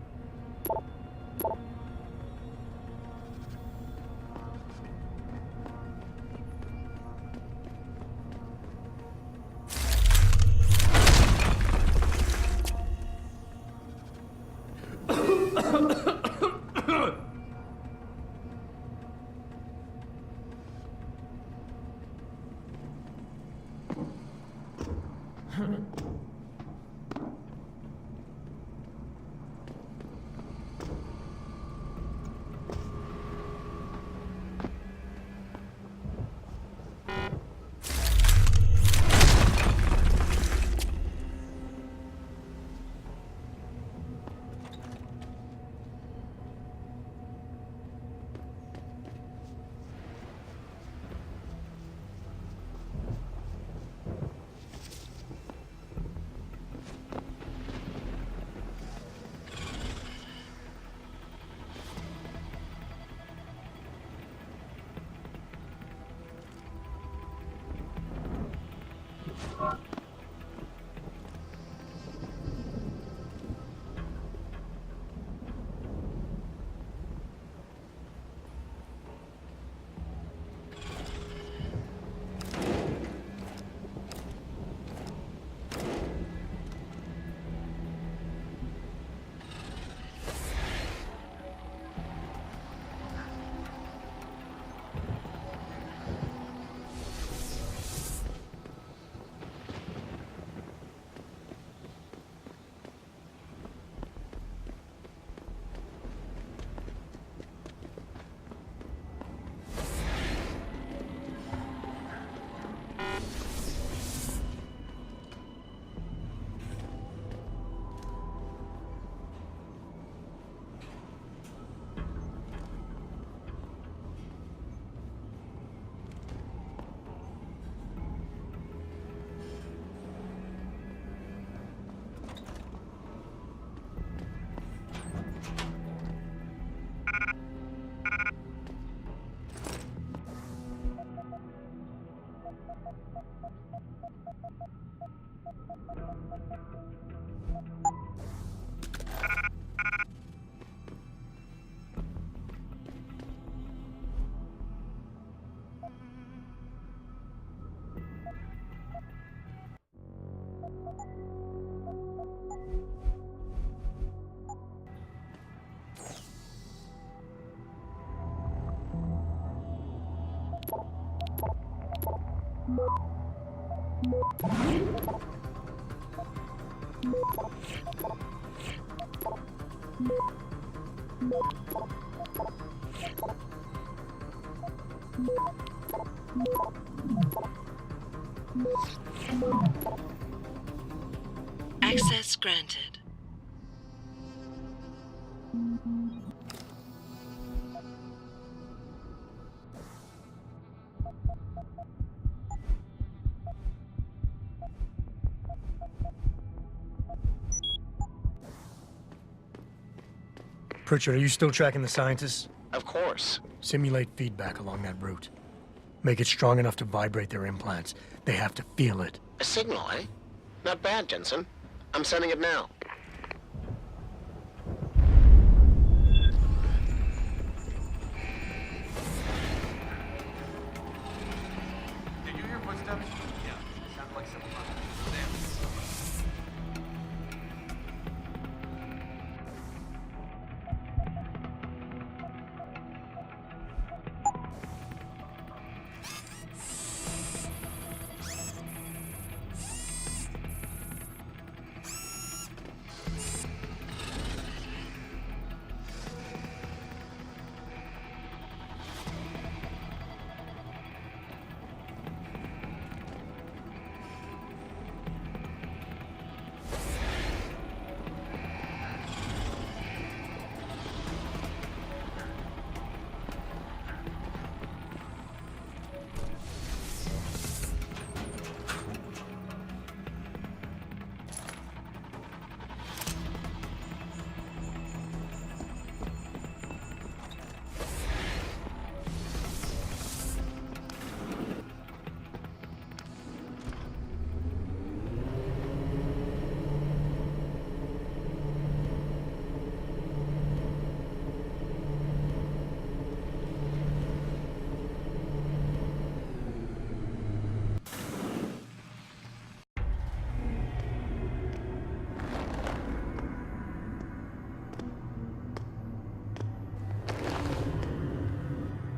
Access granted. Pritchard, are you still tracking the scientists? Of course. Simulate feedback along that route. Make it strong enough to vibrate their implants. They have to feel it. A signal, eh? Not bad, Jensen. I'm sending it now. Did you hear footsteps? Yeah, sounded like someone on there.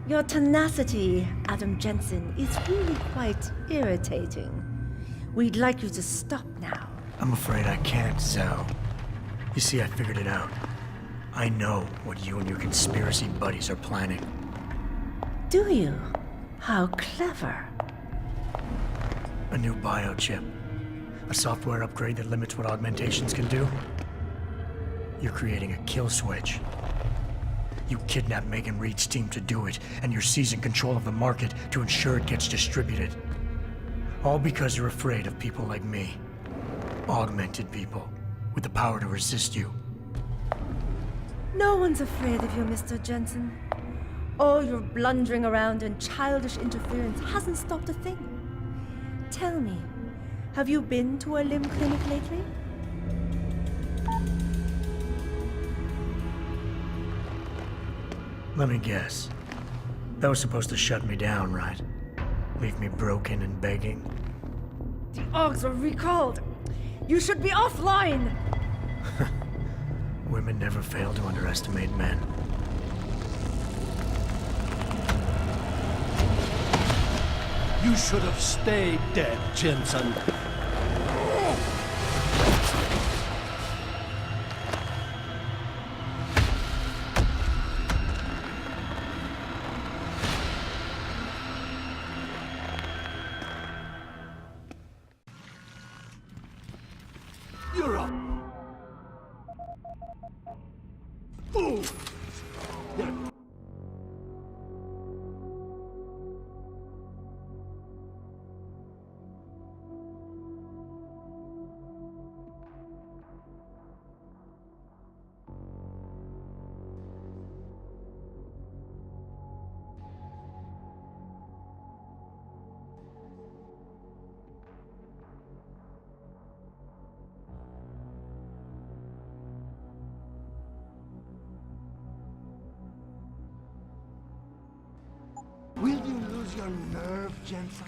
Your tenacity, Adam Jensen, is really quite irritating. We'd like you to stop now. I'm afraid I can't, Zhao. You see, I figured it out. I know what you and your conspiracy buddies are planning. Do you? How clever. A new biochip. A software upgrade that limits what augmentations can do. You're creating a kill switch. You kidnapped Megan Reed's team to do it, and you're seizing control of the market to ensure it gets distributed. All because you're afraid of people like me. Augmented people, with the power to resist you. No one's afraid of you, Mr. Jensen. All your blundering around and childish interference hasn't stopped a thing. Tell me, have you been to a limb clinic lately? Let me guess. That was supposed to shut me down, right? Leave me broken and begging. The Augs were recalled. You should be offline. Women never fail to underestimate men. You should have stayed dead, Jensen. You're up. Ooh. Yeah. your nerve, Jensen?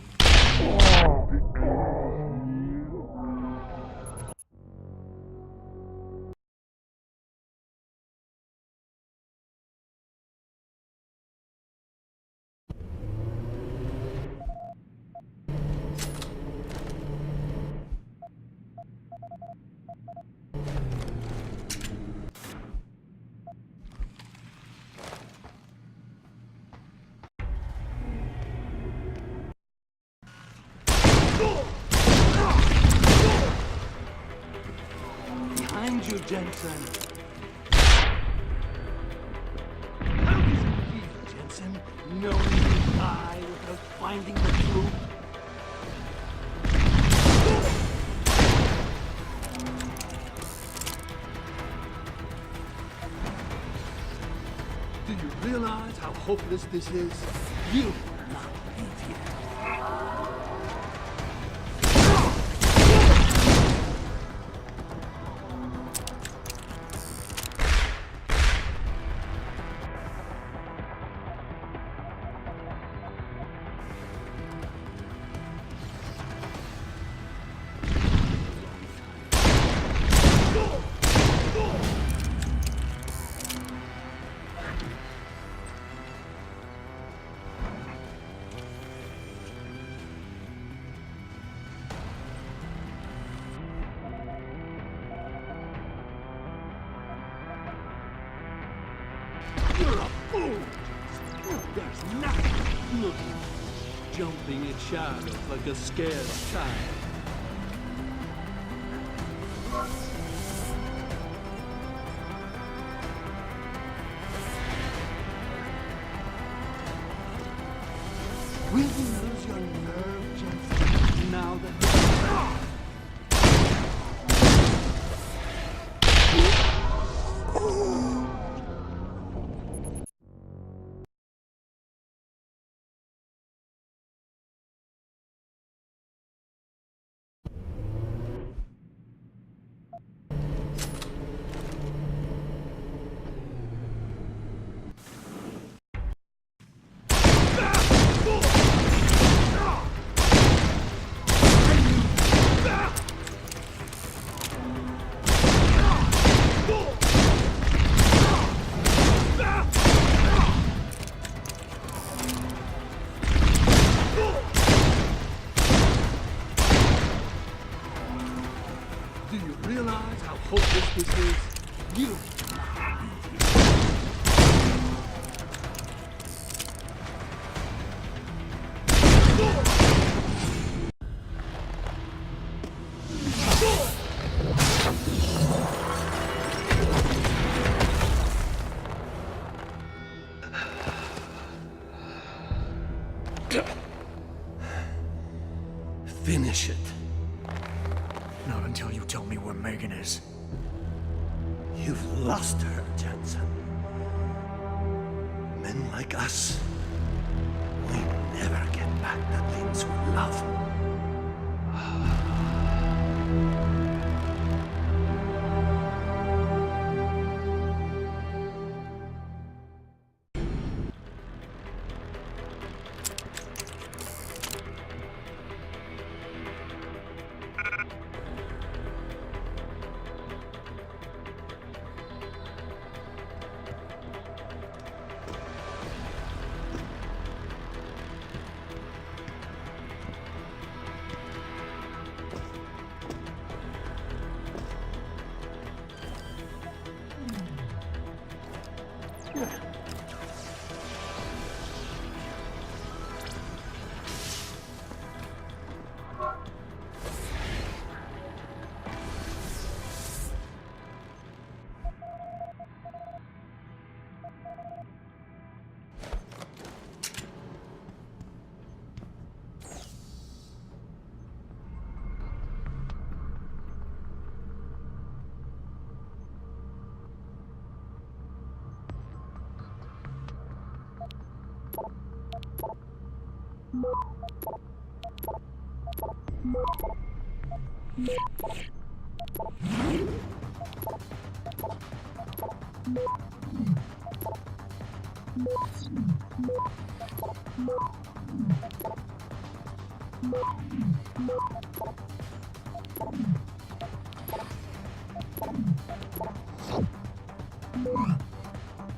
Behind you, Jensen. How does it feel, Jensen, knowing you die without finding the truth? Do you realize how hopeless this is? You will not leave here. You're a fool! There's nothing! Look, jumping in shadows like a scared child. Will you lose your nerve, Jensen, now that do you realize how hopeless this is? You finish it. Not until you tell me where Megan is. You've lost her, Jensen. Men like us, we never get back the things we love.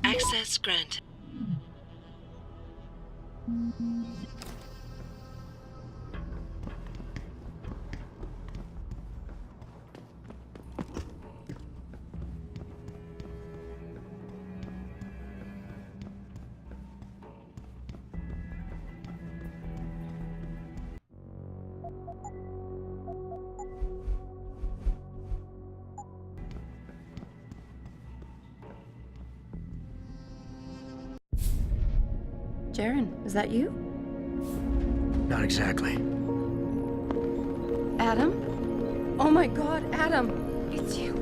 Access granted. Jaren, is that you? Not exactly. Adam? Oh my god, Adam! It's you.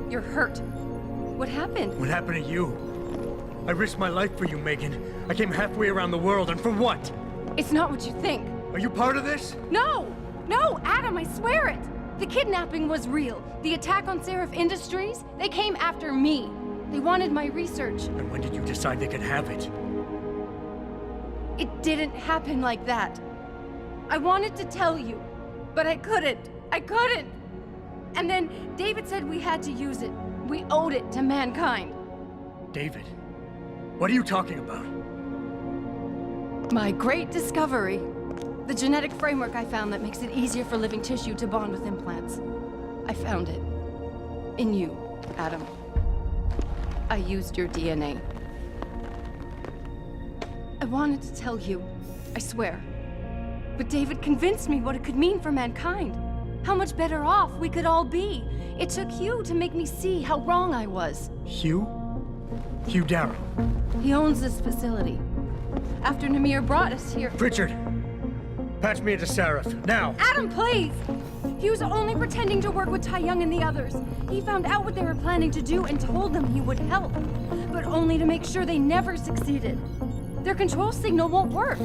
You're hurt. What happened? What happened to you? I risked my life for you, Megan. I came halfway around the world, and for what? It's not what you think. Are you part of this? No! No, Adam, I swear it! The kidnapping was real. The attack on Seraph Industries, they came after me. They wanted my research. And when did you decide they could have it? It didn't happen like that. I wanted to tell you, but I couldn't. I couldn't! And then David said we had to use it. We owed it to mankind. David? What are you talking about? My great discovery. The genetic framework I found that makes it easier for living tissue to bond with implants. I found it. In you, Adam. I used your DNA. I wanted to tell you, I swear. But David convinced me what it could mean for mankind. How much better off we could all be. It took Hugh to make me see how wrong I was. Hugh? Hugh Darrow. He owns this facility. After Namir brought us here... Pritchard! Patch me into Seraph, now! Adam, please! He was only pretending to work with Tai Young and the others. He found out what they were planning to do and told them he would help. But only to make sure they never succeeded. Their control signal won't work.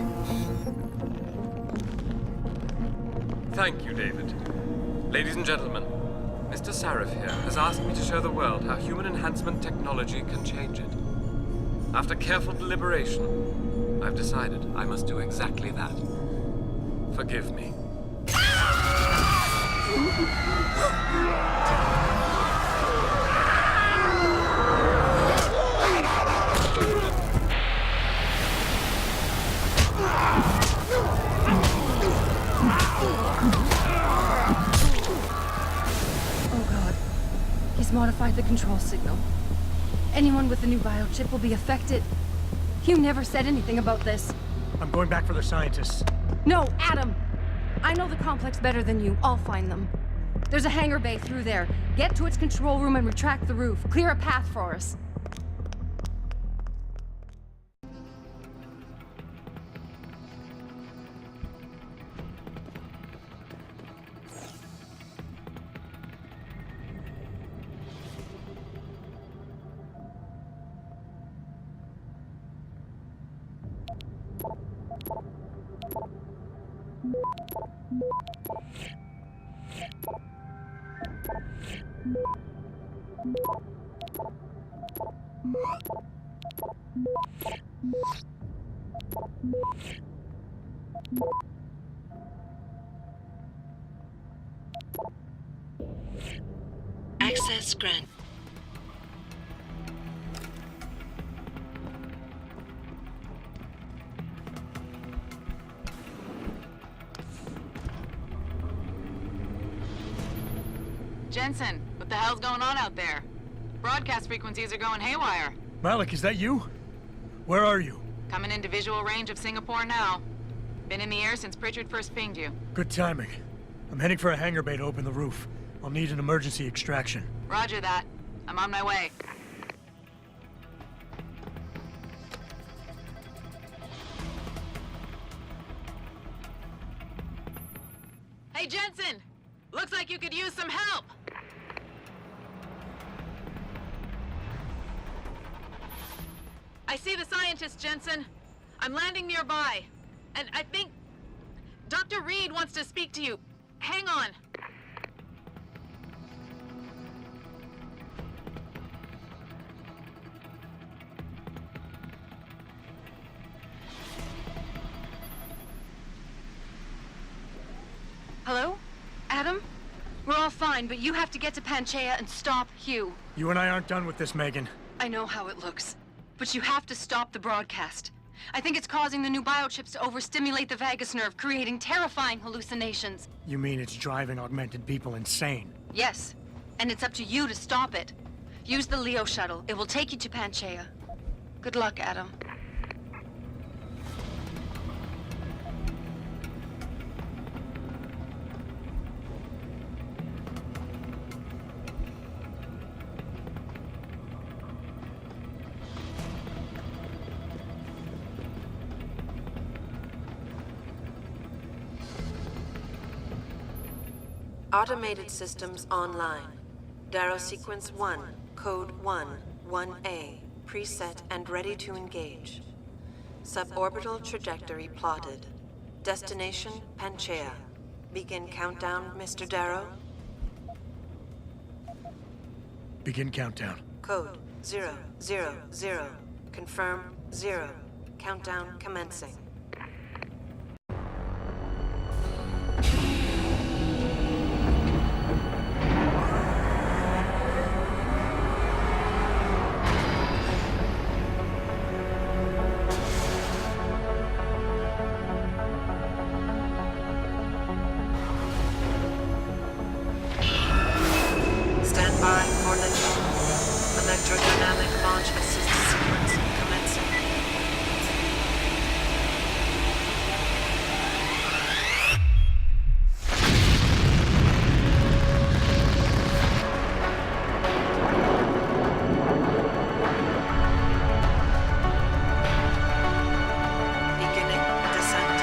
Thank you, David. Ladies and gentlemen, Mr. Seraph here has asked me to show the world how human enhancement technology can change it. After careful deliberation, I've decided I must do exactly that. Forgive me. Oh god. He's modified the control signal. Anyone with the new biochip will be affected. Hugh never said anything about this. I'm going back for the scientists. No, Adam! I know the complex better than you. I'll find them. There's a hangar bay through there. Get to its control room and retract the roof. Clear a path for us. Access granted. Jensen, what the hell's going on out there? Broadcast frequencies are going haywire. Malik, is that you? Where are you? Coming into visual range of Singapore now. Been in the air since Pritchard first pinged you. Good timing. I'm heading for a hangar bay to open the roof. I'll need an emergency extraction. Roger that. I'm on my way. Hey, Jensen! Looks like you could use some help! I see the scientist, Jensen. I'm landing nearby. And I think... Dr. Reed wants to speak to you. Hang on. fine, but you have to get to Panchaea and stop Hugh. You and I aren't done with this, Megan. I know how it looks, but you have to stop the broadcast. I think it's causing the new biochips to overstimulate the vagus nerve, creating terrifying hallucinations. You mean it's driving augmented people insane? Yes, and it's up to you to stop it. Use the Leo shuttle. It will take you to Panchaea. Good luck, Adam. Automated systems online. Darrow sequence 1, code 1, 1A, preset and ready to engage. Suborbital trajectory plotted. Destination Panchaea. Begin countdown, Mr. Darrow. Begin countdown. Code 000. Confirm 0. Countdown commencing. Stand by for liftoff. Electrodynamic launch assist sequence commencing. Beginning descent.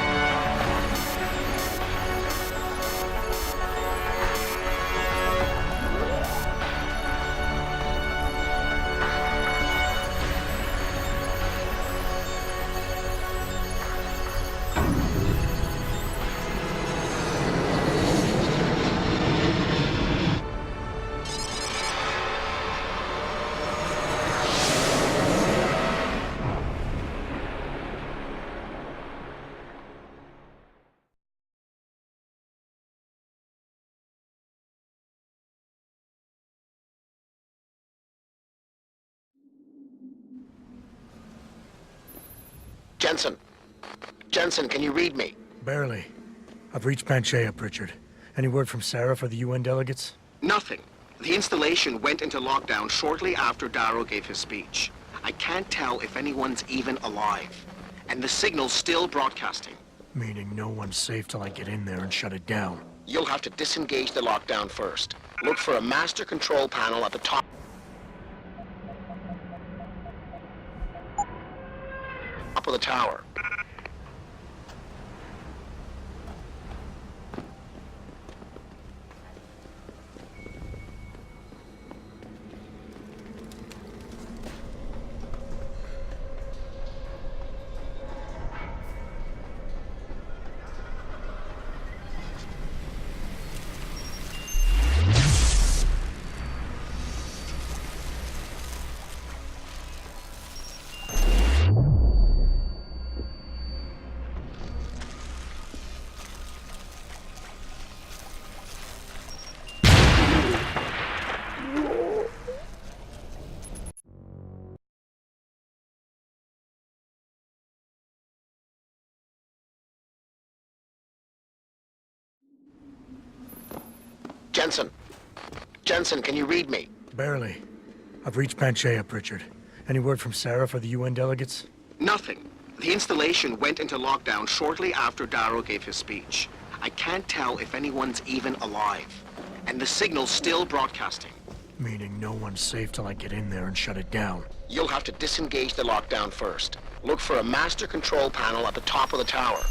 Jensen. Jensen, can you read me? Barely. I've reached Panchaea, Pritchard. Any word from Sarah for the UN delegates? Nothing. The installation went into lockdown shortly after Darrow gave his speech. I can't tell if anyone's even alive. And the signal's still broadcasting. Meaning no one's safe till I get in there and shut it down. You'll have to disengage the lockdown first. Look for a master control panel at the top of the tower. Jensen. Jensen, can you read me? Barely. I've reached Panchaea, Pritchard. Any word from Sarah for the UN delegates? Nothing. The installation went into lockdown shortly after Darrow gave his speech. I can't tell if anyone's even alive. And the signal's still broadcasting. Meaning no one's safe till I get in there and shut it down. You'll have to disengage the lockdown first. Look for a master control panel at the top of the tower.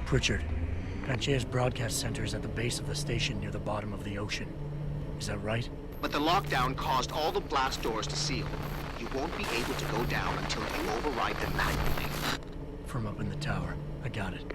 Pritchard, Panchea's broadcast center is at the base of the station near the bottom of the ocean. Is that right? But the lockdown caused all the blast doors to seal. You won't be able to go down until you override them manually. From up in the tower. I got it.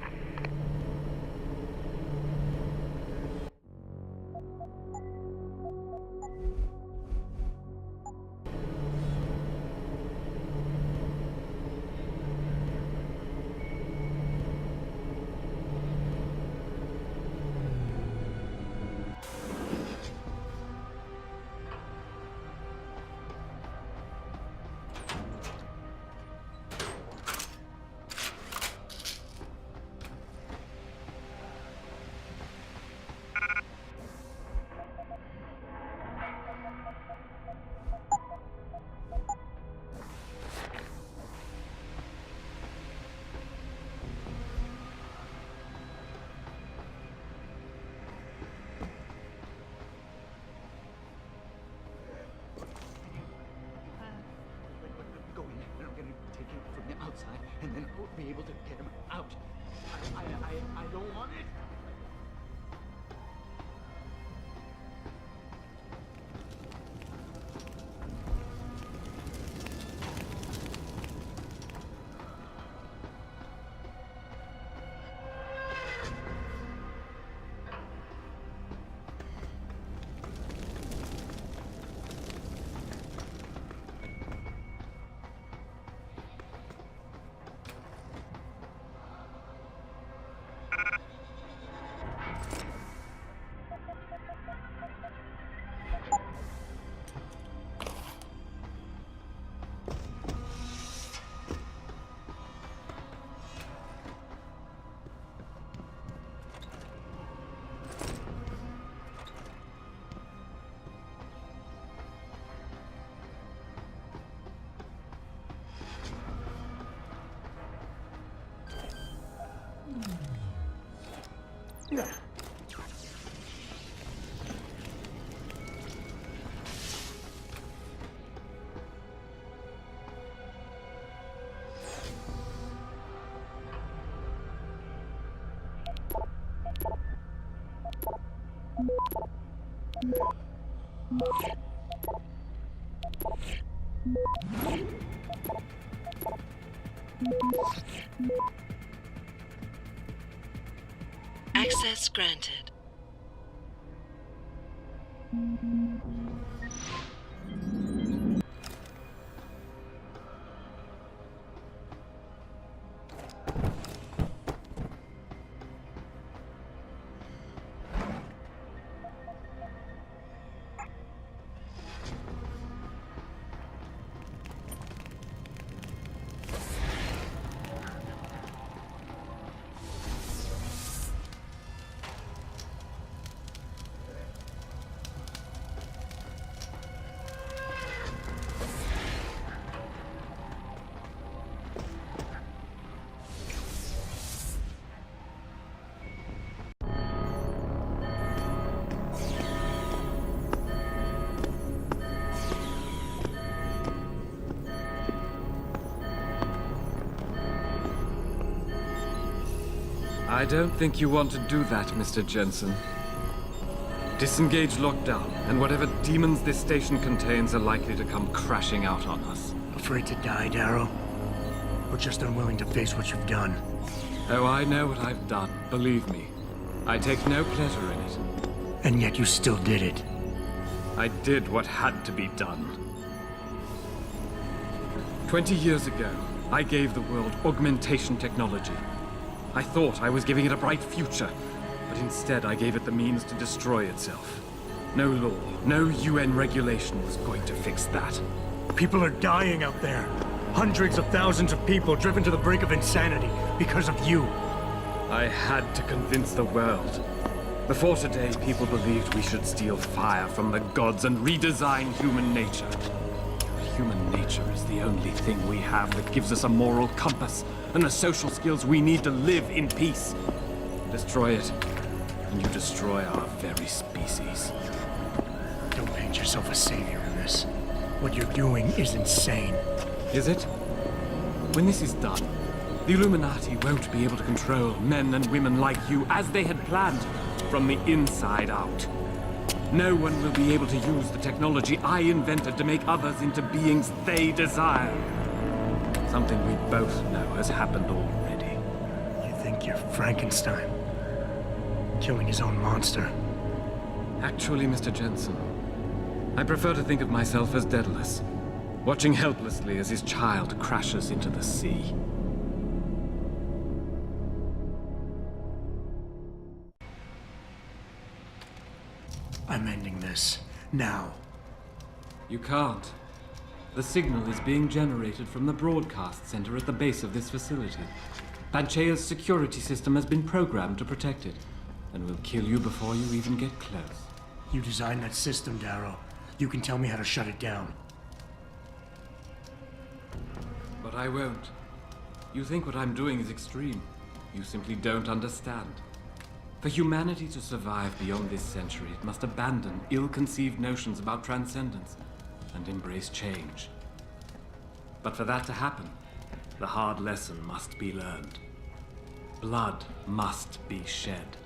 Outside, and then we'll be able to get him out. I don't want it. Access granted. I don't think you want to do that, Mr. Jensen. Disengage lockdown, and whatever demons this station contains are likely to come crashing out on us. Afraid to die, Darrow? Or just unwilling to face what you've done? Oh, I know what I've done, believe me. I take no pleasure in it. And yet you still did it. I did what had to be done. 20 years ago, I gave the world augmentation technology. I thought I was giving it a bright future, but instead I gave it the means to destroy itself. No law, no UN regulation was going to fix that. People are dying out there. Hundreds of thousands of people driven to the brink of insanity because of you. I had to convince the world. Before today, people believed we should steal fire from the gods and redesign human nature. Human nature is the only thing we have that gives us a moral compass and the social skills we need to live in peace. Destroy it, and you destroy our very species. Don't paint yourself a savior in this. What you're doing is insane. Is it? When this is done, The Illuminati won't be able to control men and women like you as they had planned, from the inside out. No one will be able to use the technology I invented to make others into beings they desire. Something we both know has happened already. You think you're Frankenstein? Killing his own monster? Actually, Mr. Jensen, I prefer to think of myself as Daedalus, watching helplessly as his child crashes into the sea. I'm ending this. Now. You can't. The signal is being generated from the broadcast center at the base of this facility. Panchea's security system has been programmed to protect it, and will kill you before you even get close. You designed that system, Darrow. You can tell me how to shut it down. But I won't. You think what I'm doing is extreme. You simply don't understand. For humanity to survive beyond this century, it must abandon ill-conceived notions about transcendence and embrace change. But for that to happen, the hard lesson must be learned. Blood must be shed.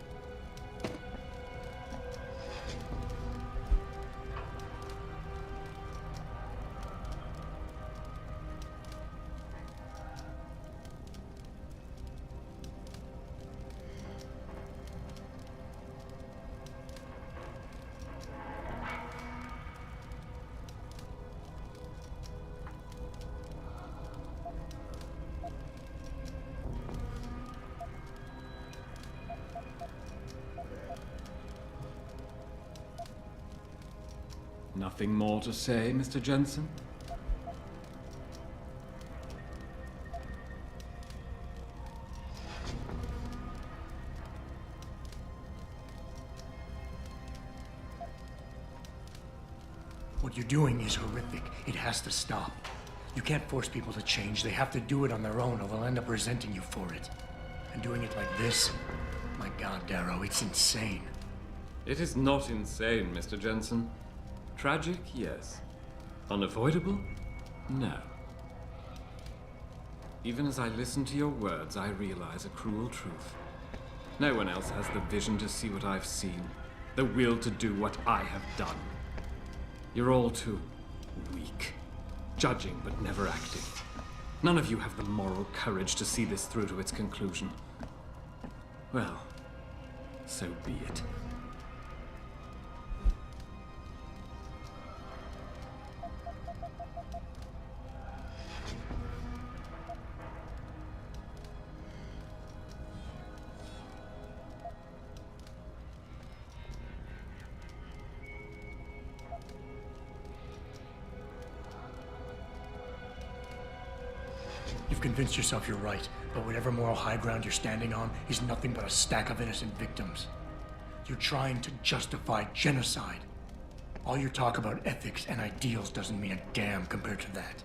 Nothing more to say, Mr. Jensen? What you're doing is horrific. It has to stop. You can't force people to change. They have to do it on their own, or they'll end up resenting you for it. And doing it like this? My God, Darrow, it's insane. It is not insane, Mr. Jensen. Tragic, yes. Unavoidable? No. Even as I listen to your words, I realize a cruel truth. No one else has the vision to see what I've seen, the will to do what I have done. You're all too weak, judging but never acting. None of you have the moral courage to see this through to its conclusion. Well, so be it. You've convinced yourself you're right, but whatever moral high ground you're standing on is nothing but a stack of innocent victims. You're trying to justify genocide. All your talk about ethics and ideals doesn't mean a damn compared to that.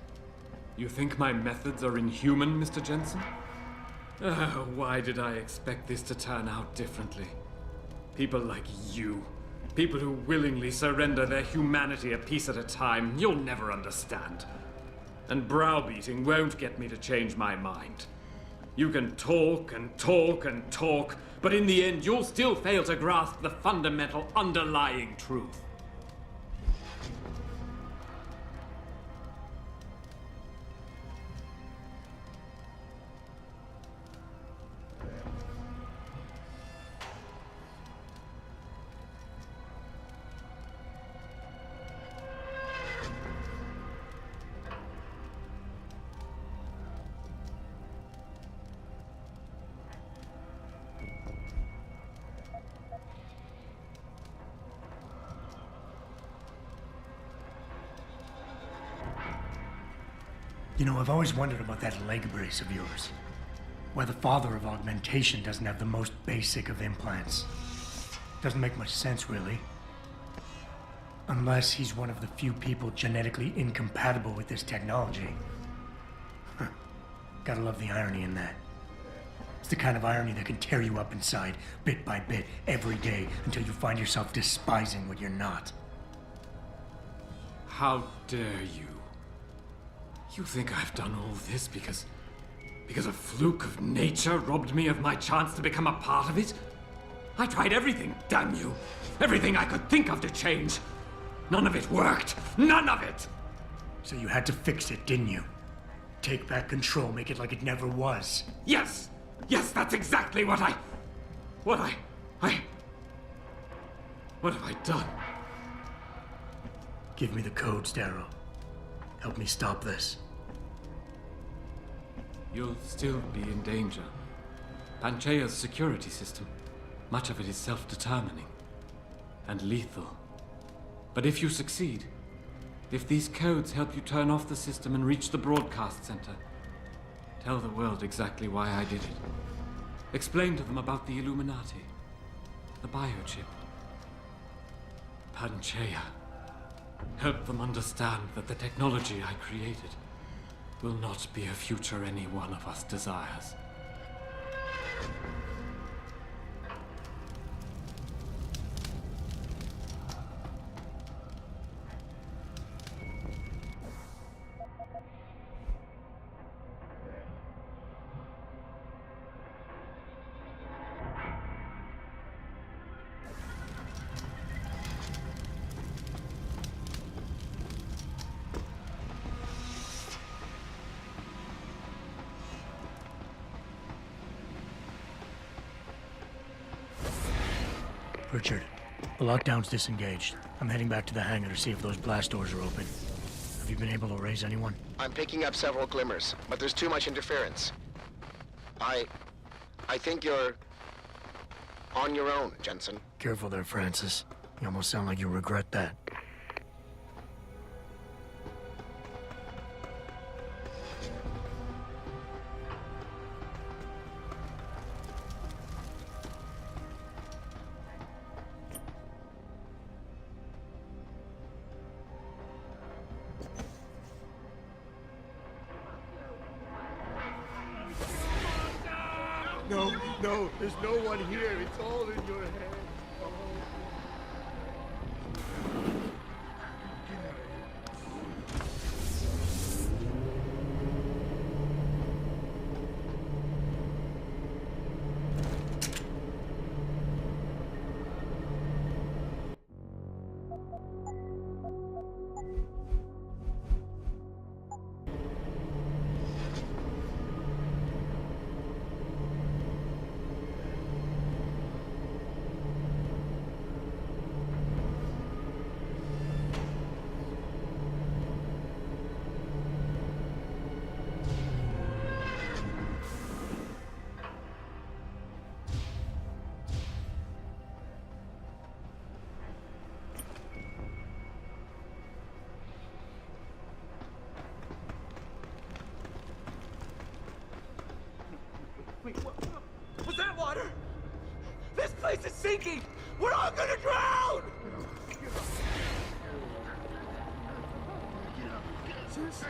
You think my methods are inhuman, Mr. Jensen? Oh, why did I expect this to turn out differently? People like you, people who willingly surrender their humanity a piece at a time, you'll never understand. And browbeating won't get me to change my mind. You can talk and talk and talk, but in the end, you'll still fail to grasp the fundamental underlying truth. You know, I've always wondered about that leg brace of yours. Why the father of augmentation doesn't have the most basic of implants. Doesn't make much sense, really. Unless he's one of the few people genetically incompatible with this technology. Huh. Gotta love the irony in that. It's the kind of irony that can tear you up inside, bit by bit, every day, until you find yourself despising what you're not. How dare you? You think I've done all this because Because a fluke of nature robbed me of my chance to become a part of it? I tried everything, damn you. Everything I could think of to change. None of it worked. None of it! So you had to fix it, didn't you? Take back control, make it like it never was. Yes! Yes, that's exactly what I... What have I done? Give me the codes, Darrow. Help me stop this. You'll still be in danger. Panchaea's security system, much of it is self-determining and lethal. But if you succeed, if these codes help you turn off the system and reach the broadcast center, tell the world exactly why I did it. Explain to them about the Illuminati, the biochip, Panchaea. Help them understand that the technology I created will not be a future any one of us desires. Richard, the lockdown's disengaged. I'm heading back to the hangar to see if those blast doors are open. Have you been able to raise anyone? I'm picking up several glimmers, but there's too much interference. I think you're on your own, Jensen. Careful there, Francis. You almost sound like you regret that. No, there's no one here. It's all in your head. Wait, what? Was that water? This place is sinking! We're all gonna drown! Sis,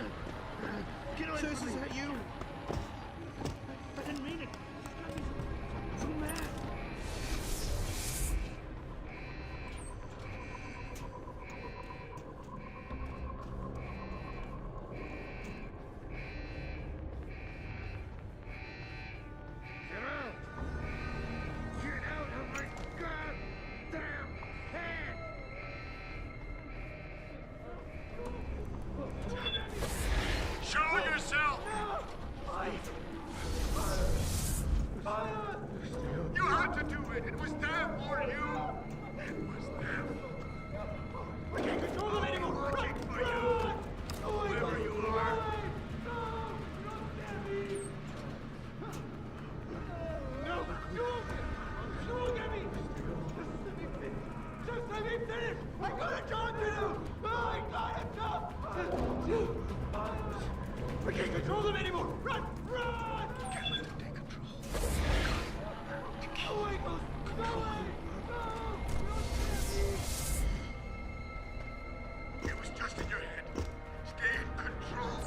is that you? I didn't mean it. I'm so mad. We can't control them anymore! Run! Run! Can't let them take control. No way, Ghost! No way! It was just in your head. Stay in control.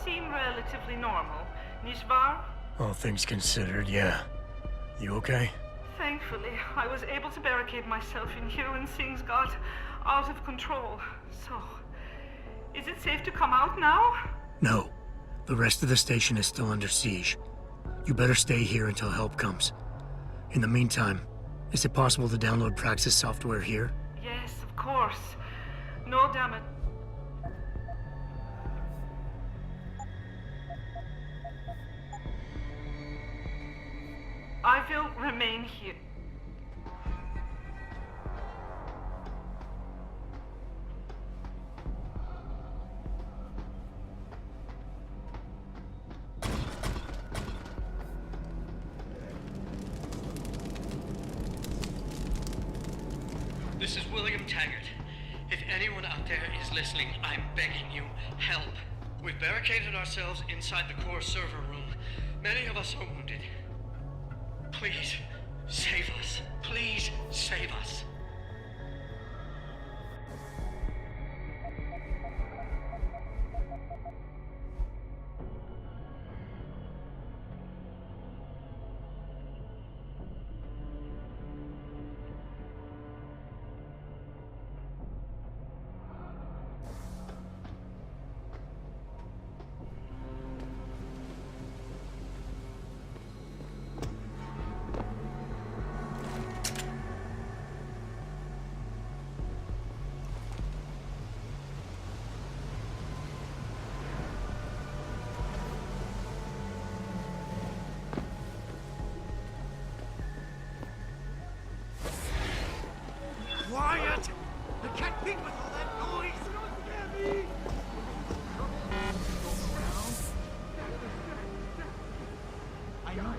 seem relatively normal, nicht wahr? All things considered, yeah. You okay? Thankfully, I was able to barricade myself in here when things got out of control. So, is it safe to come out now? No. The rest of the station is still under siege. You better stay here until help comes. In the meantime, is it possible to download Praxis software here? Yes, of course. No, damn it. I will remain here. This is William Taggart. If anyone out there is listening, I'm begging you, help. We've barricaded ourselves inside the core server room. Many of us are wounded. Please, save us. Please, save us. Quiet! I can't think with all that noise! Don't scare me! I know.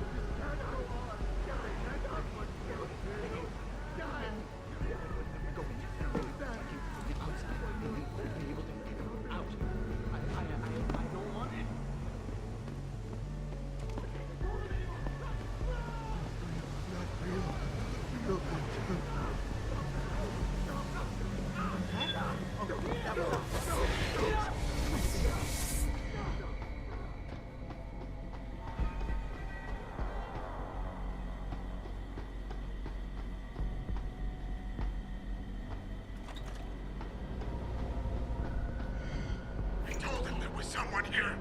Someone here.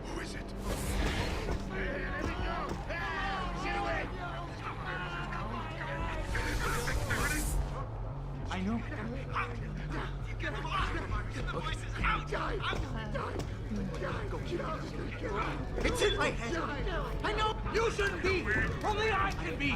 Who is it? I know. It's in my head. I know. You shouldn't be. Only I can be.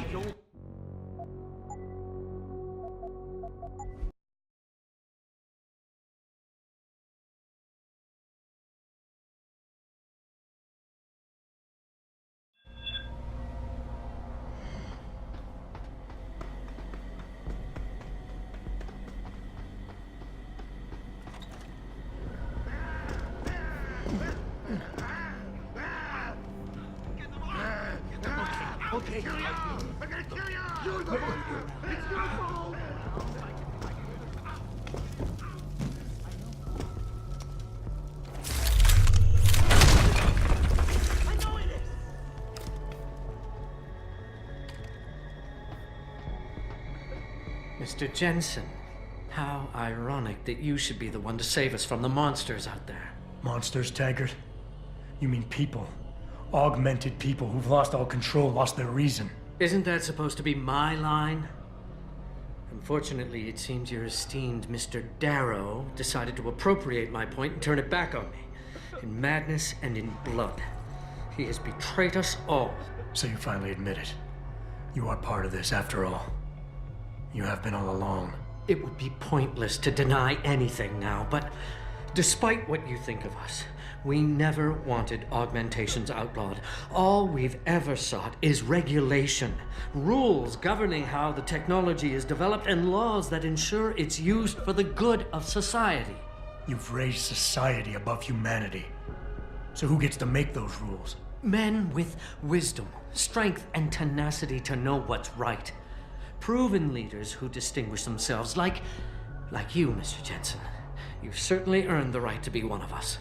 Okay. I'm gonna kill you! You're the one! It's your fault! I know it is! Mr. Jensen, how ironic that you should be the one to save us from the monsters out there. Monsters, Taggart? You mean people? Augmented people who've lost all control, lost their reason. Isn't that supposed to be my line? Unfortunately, it seems your esteemed Mr. Darrow decided to appropriate my point and turn it back on me. In madness and in blood. He has betrayed us all. So you finally admit it. You are part of this, after all. You have been all along. It would be pointless to deny anything now, but despite what you think of us, we never wanted augmentations outlawed. All we've ever sought is regulation. Rules governing how the technology is developed and laws that ensure it's used for the good of society. You've raised society above humanity. So who gets to make those rules? Men with wisdom, strength, and tenacity to know what's right. Proven leaders who distinguish themselves like you, Mr. Jensen. You've certainly earned the right to be one of us.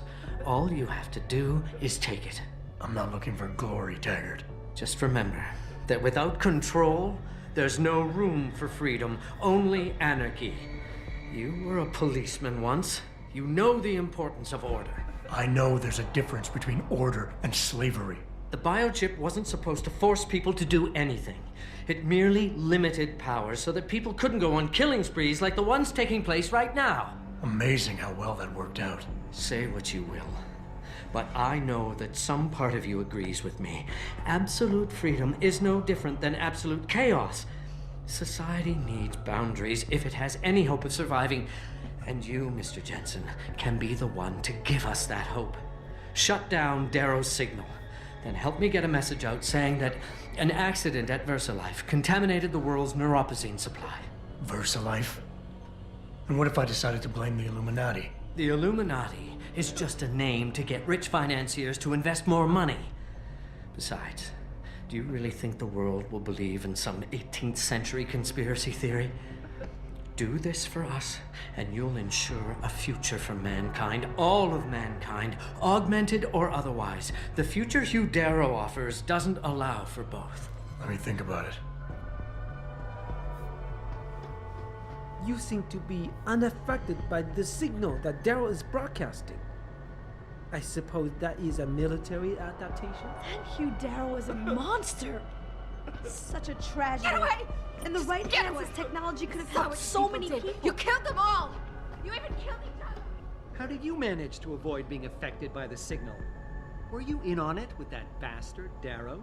all you have to do is take it. I'm not looking for glory, Taggart. Just remember that without control, there's no room for freedom, only anarchy. You were a policeman once. You know the importance of order. I know there's a difference between order and slavery. The biochip wasn't supposed to force people to do anything. It merely limited powers so that people couldn't go on killing sprees like the ones taking place right now. Amazing how well that worked out. Say what you will, but I know that some part of you agrees with me. Absolute freedom is no different than absolute chaos. Society needs boundaries if it has any hope of surviving. And you, Mr. Jensen, can be the one to give us that hope. Shut down Darrow's signal. Then help me get a message out saying that an accident at VersaLife contaminated the world's neuropozyne supply. VersaLife? And what if I decided to blame the Illuminati? The Illuminati is just a name to get rich financiers to invest more money. Besides, do you really think the world will believe in some 18th century conspiracy theory? Do this for us, and you'll ensure a future for mankind, all of mankind, augmented or otherwise. The future Hugh Darrow offers doesn't allow for both. Let me think about it. You seem to be unaffected by the signal that Darrow is broadcasting. I suppose that is a military adaptation? That Hugh Darrow is a monster! Such a tragedy. Get away! In the right hands, this technology could have helped so many people. You killed them all! You even killed each other! How did you manage to avoid being affected by the signal? Were you in on it with that bastard, Darrow?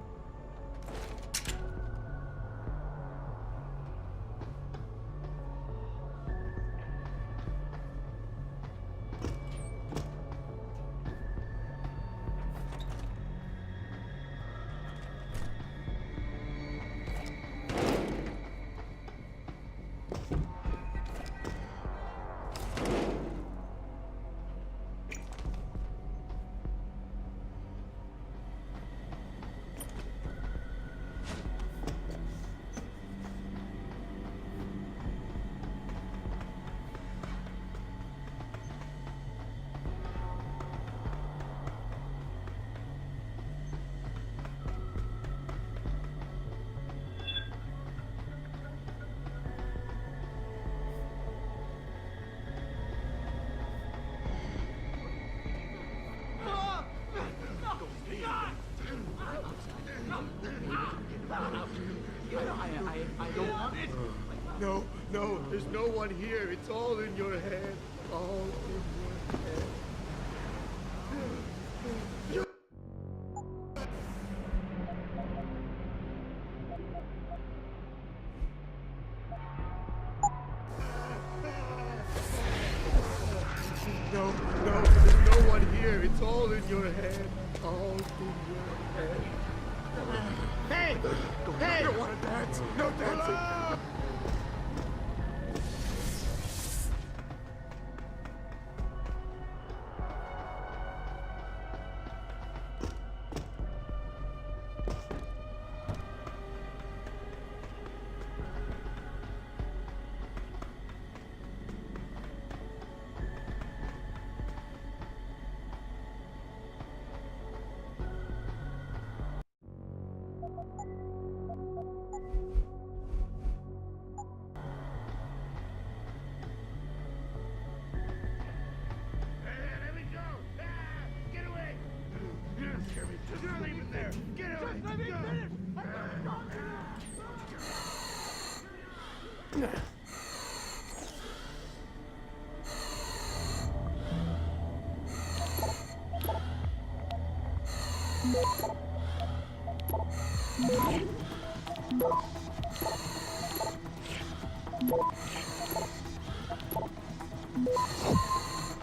No, there's no one here. It's all in your head. All in your head. No, there's no one here. It's all in your head. All in your head. Hey! Hey! I don't want to dance. No dancing.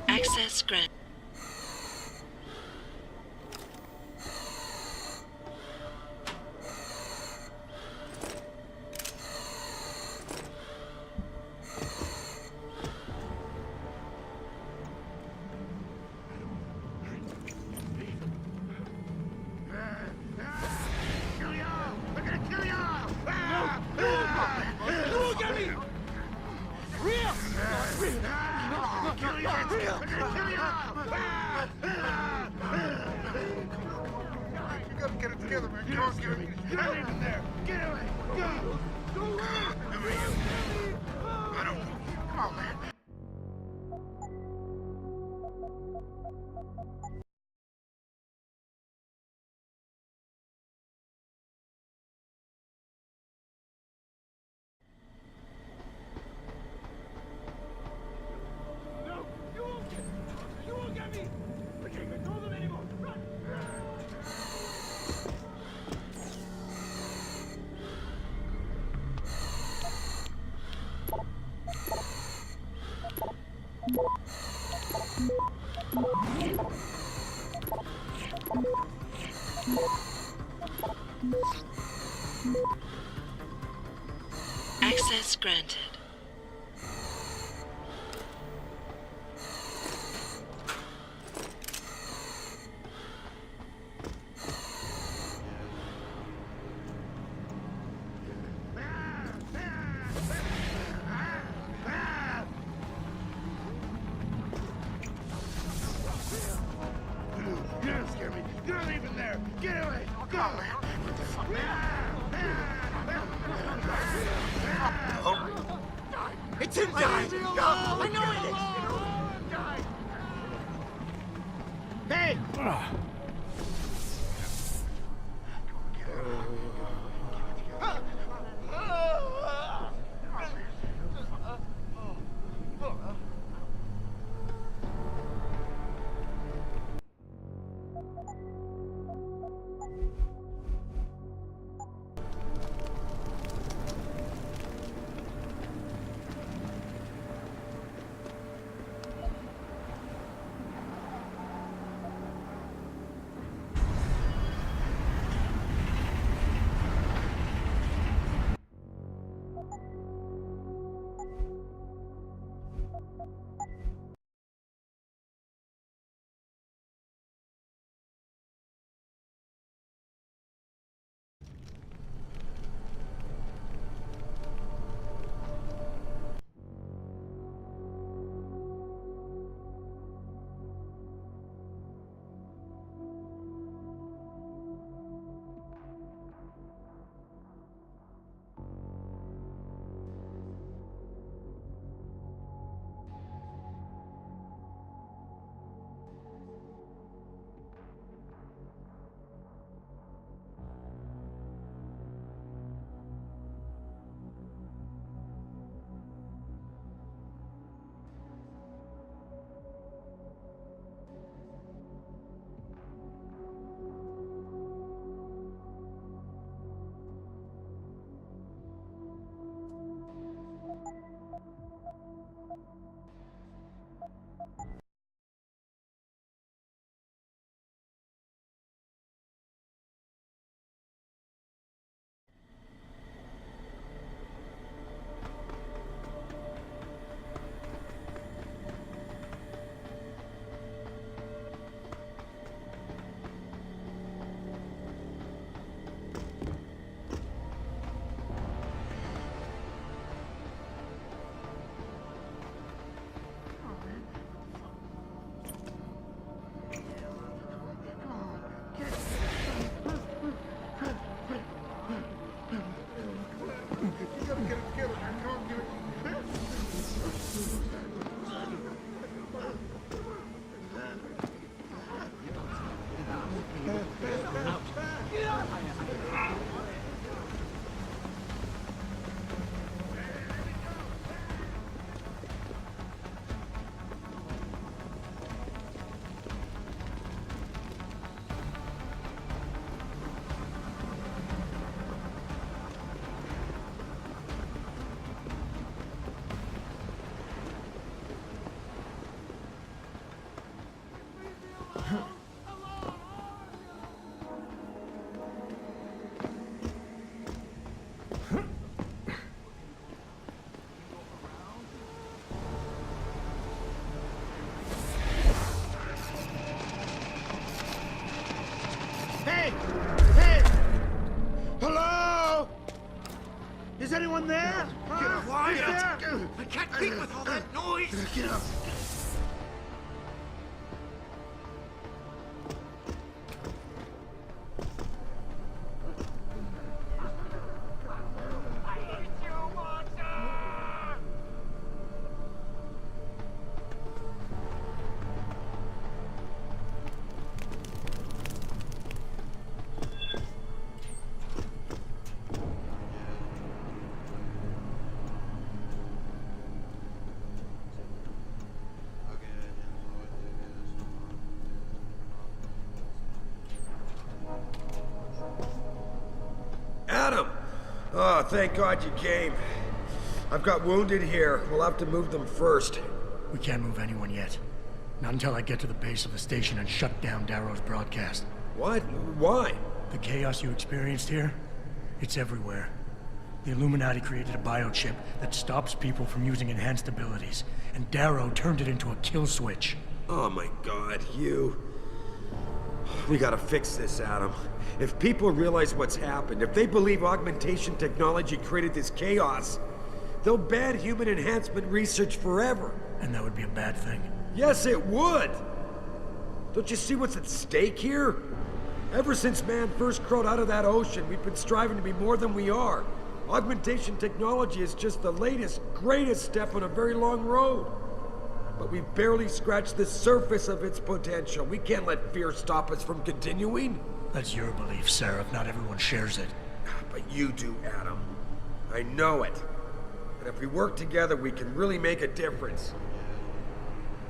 Access granted. Kill you all! together, man. Get on, Jeremy. You're not even there. Get away. Go. Go away. Who are you? I don't know. Come on, man. No, you won't get me. You won't get me. We can't control them anymore. Run. Access granted. You're not scare me. You're not even there. Get away. Go. What the fuck, It's him dying. Go. I know it is. Hey. Is anyone there? Get quiet! Is there? I can't think with all that noise! Get up! Oh, thank God you came. I've got wounded here. We'll have to move them first. We can't move anyone yet. Not until I get to the base of the station and shut down Darrow's broadcast. What? Why? The chaos you experienced here, it's everywhere. The Illuminati created a biochip that stops people from using enhanced abilities, and Darrow turned it into a kill switch. Oh my God, you... We gotta fix this, Adam. If people realize what's happened, if they believe augmentation technology created this chaos, they'll ban human enhancement research forever. And that would be a bad thing. Yes, it would! Don't you see what's at stake here? Ever since man first crawled out of that ocean, we've been striving to be more than we are. Augmentation technology is just the latest, greatest step on a very long road. But we've barely scratched the surface of its potential. We can't let fear stop us from continuing. That's your belief, Seraph. Not everyone shares it. But you do, Adam. I know it. And if we work together, we can really make a difference.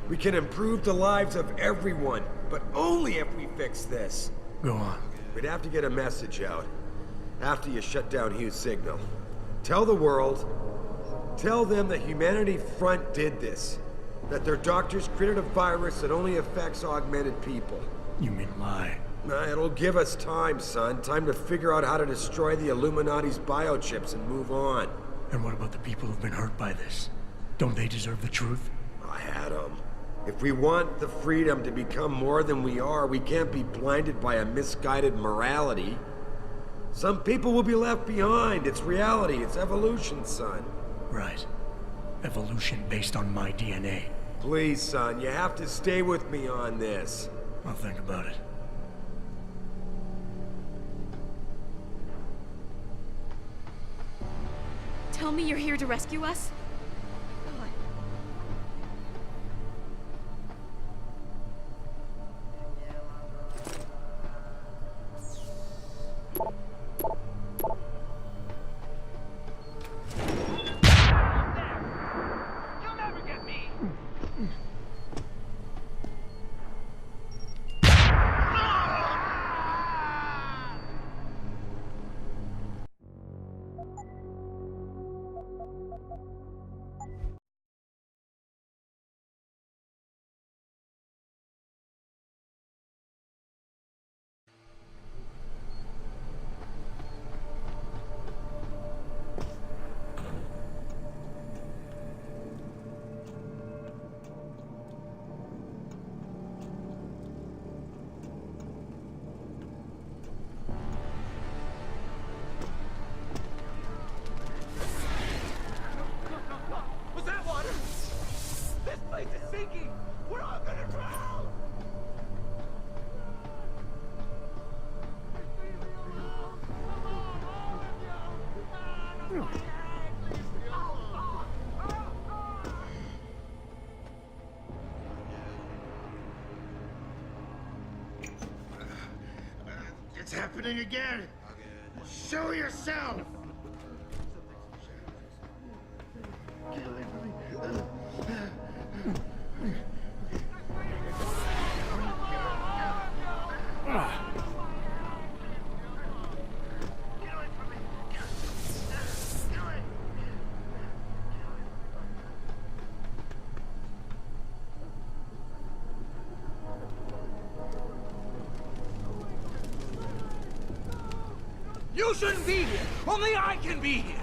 We can improve the lives of everyone, but only if we fix this. Go on. We'd have to get a message out after you shut down Hugh's signal. Tell the world, tell them that Humanity Front did this. That their doctors created a virus that only affects augmented people. You mean lie? It'll give us time, son. Time to figure out how to destroy the Illuminati's biochips and move on. And what about the people who've been hurt by this? Don't they deserve the truth? Adam, if we want the freedom to become more than we are, we can't be blinded by a misguided morality. Some people will be left behind. It's reality. It's evolution, son. Right. Evolution based on my DNA. Please, son, you have to stay with me on this. I'll think about it. Tell me you're here to rescue us? It's happening again! Show yourself! Get away from me! You shouldn't be here! Only I can be here!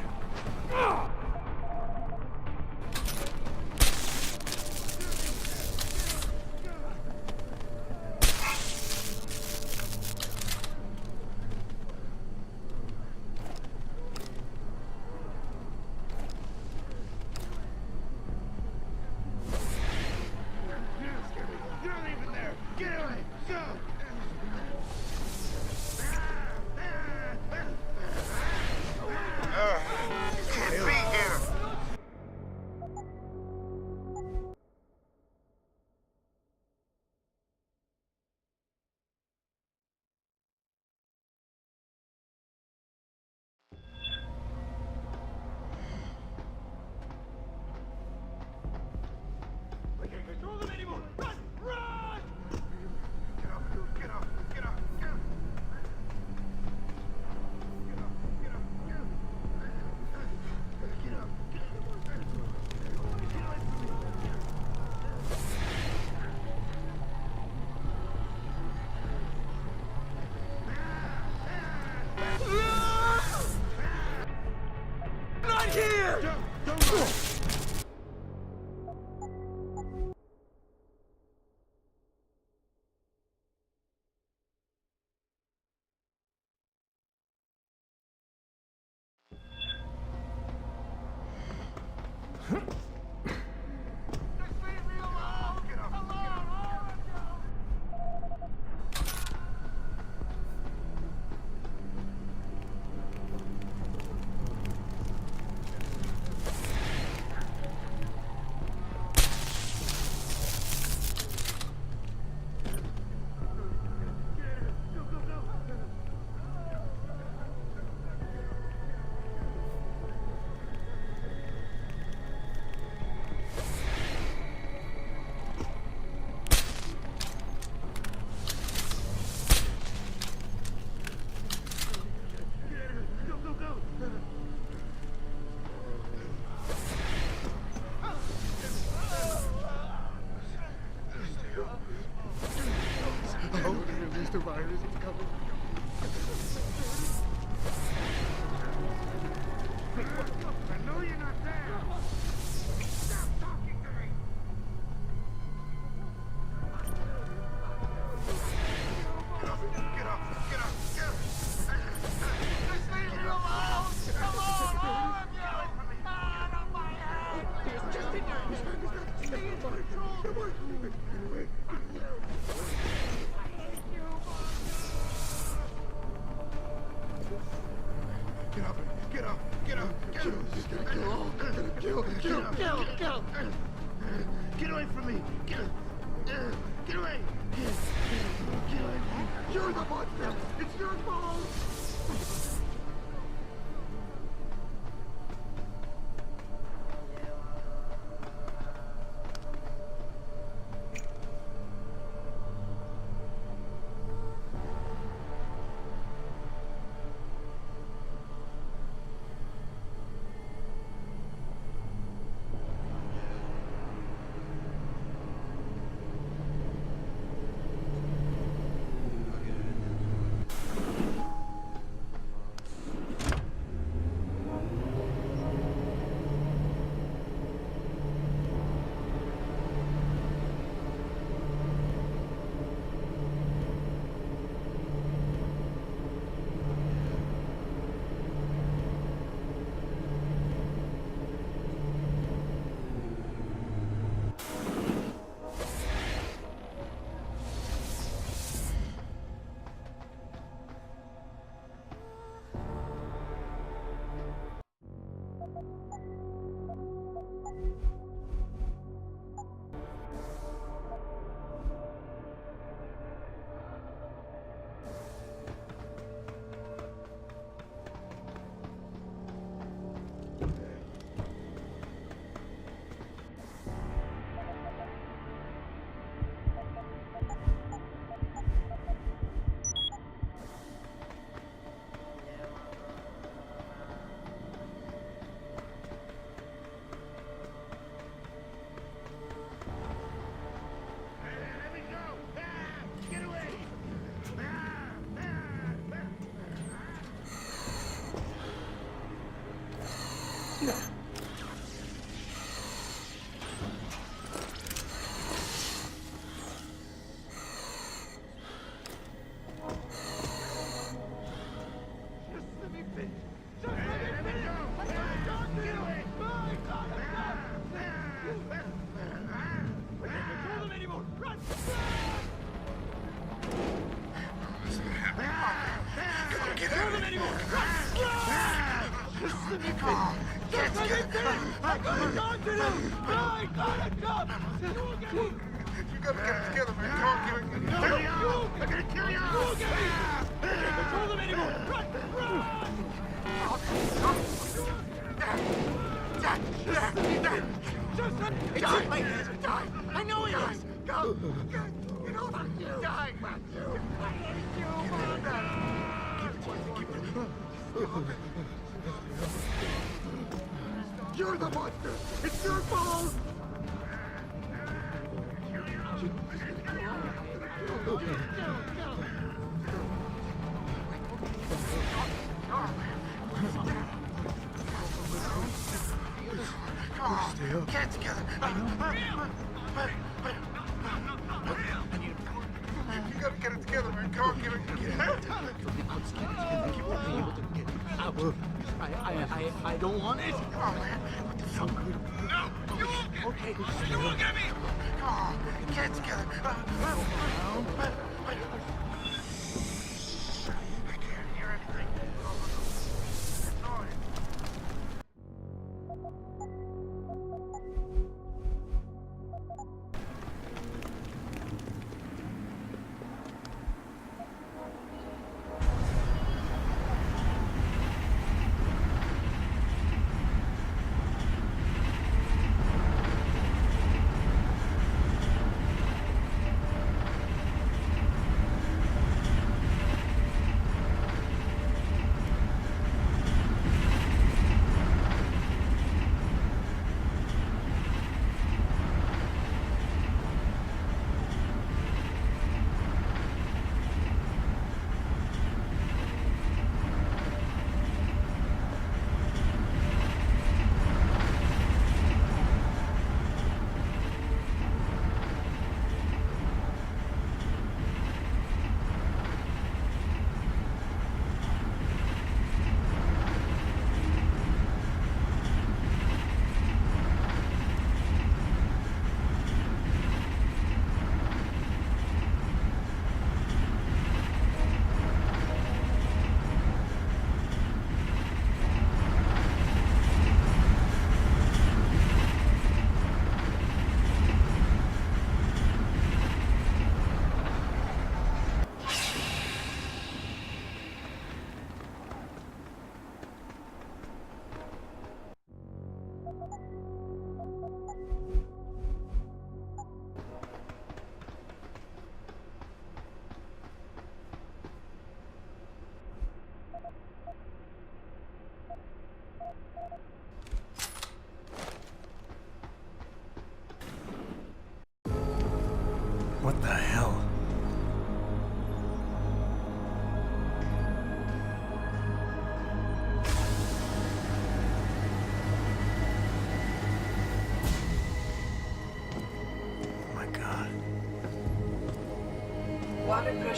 You're leaving there! Get away! Go! Can't be Mr. Virus is coming. I know you're not there. Stop talking to me. Get up, get up, get up, get up. Just leave me alone. Come on, all of you. Out of my house. Just in there. Stay in control. Come on. Get up, get up, get up, get up. Get up. Get away from me. Get away. Get away. You're the monster. It's your fault. I know he is! Go! Get over here! Die! I hate you, You're the monster! It's your fault! Stay up. Get together. You gotta get it together, man. Come on, get it. I don't want it. Come on, man. What the fuck? No, you won't get me. Okay, you won't get me. Come on, get it together. I can't hear anything. It's annoying.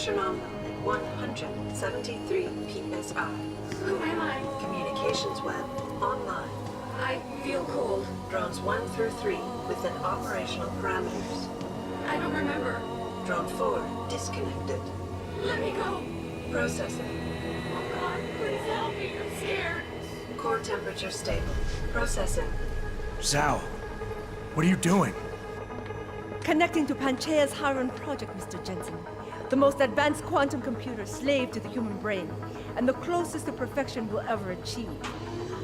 Metronome 173 PSI. Who am I? Communications web online. I feel cold. Drones 1 through 3 within operational parameters. I don't remember. Drone 4 disconnected. Let me go. Processing. Oh God, please help me. I'm scared. Core temperature stable. Processing. Zhao, what are you doing? Connecting to Panchaea's Haran project, Mr. Jensen. The most advanced quantum computer slave to the human brain, and the closest to perfection we'll ever achieve.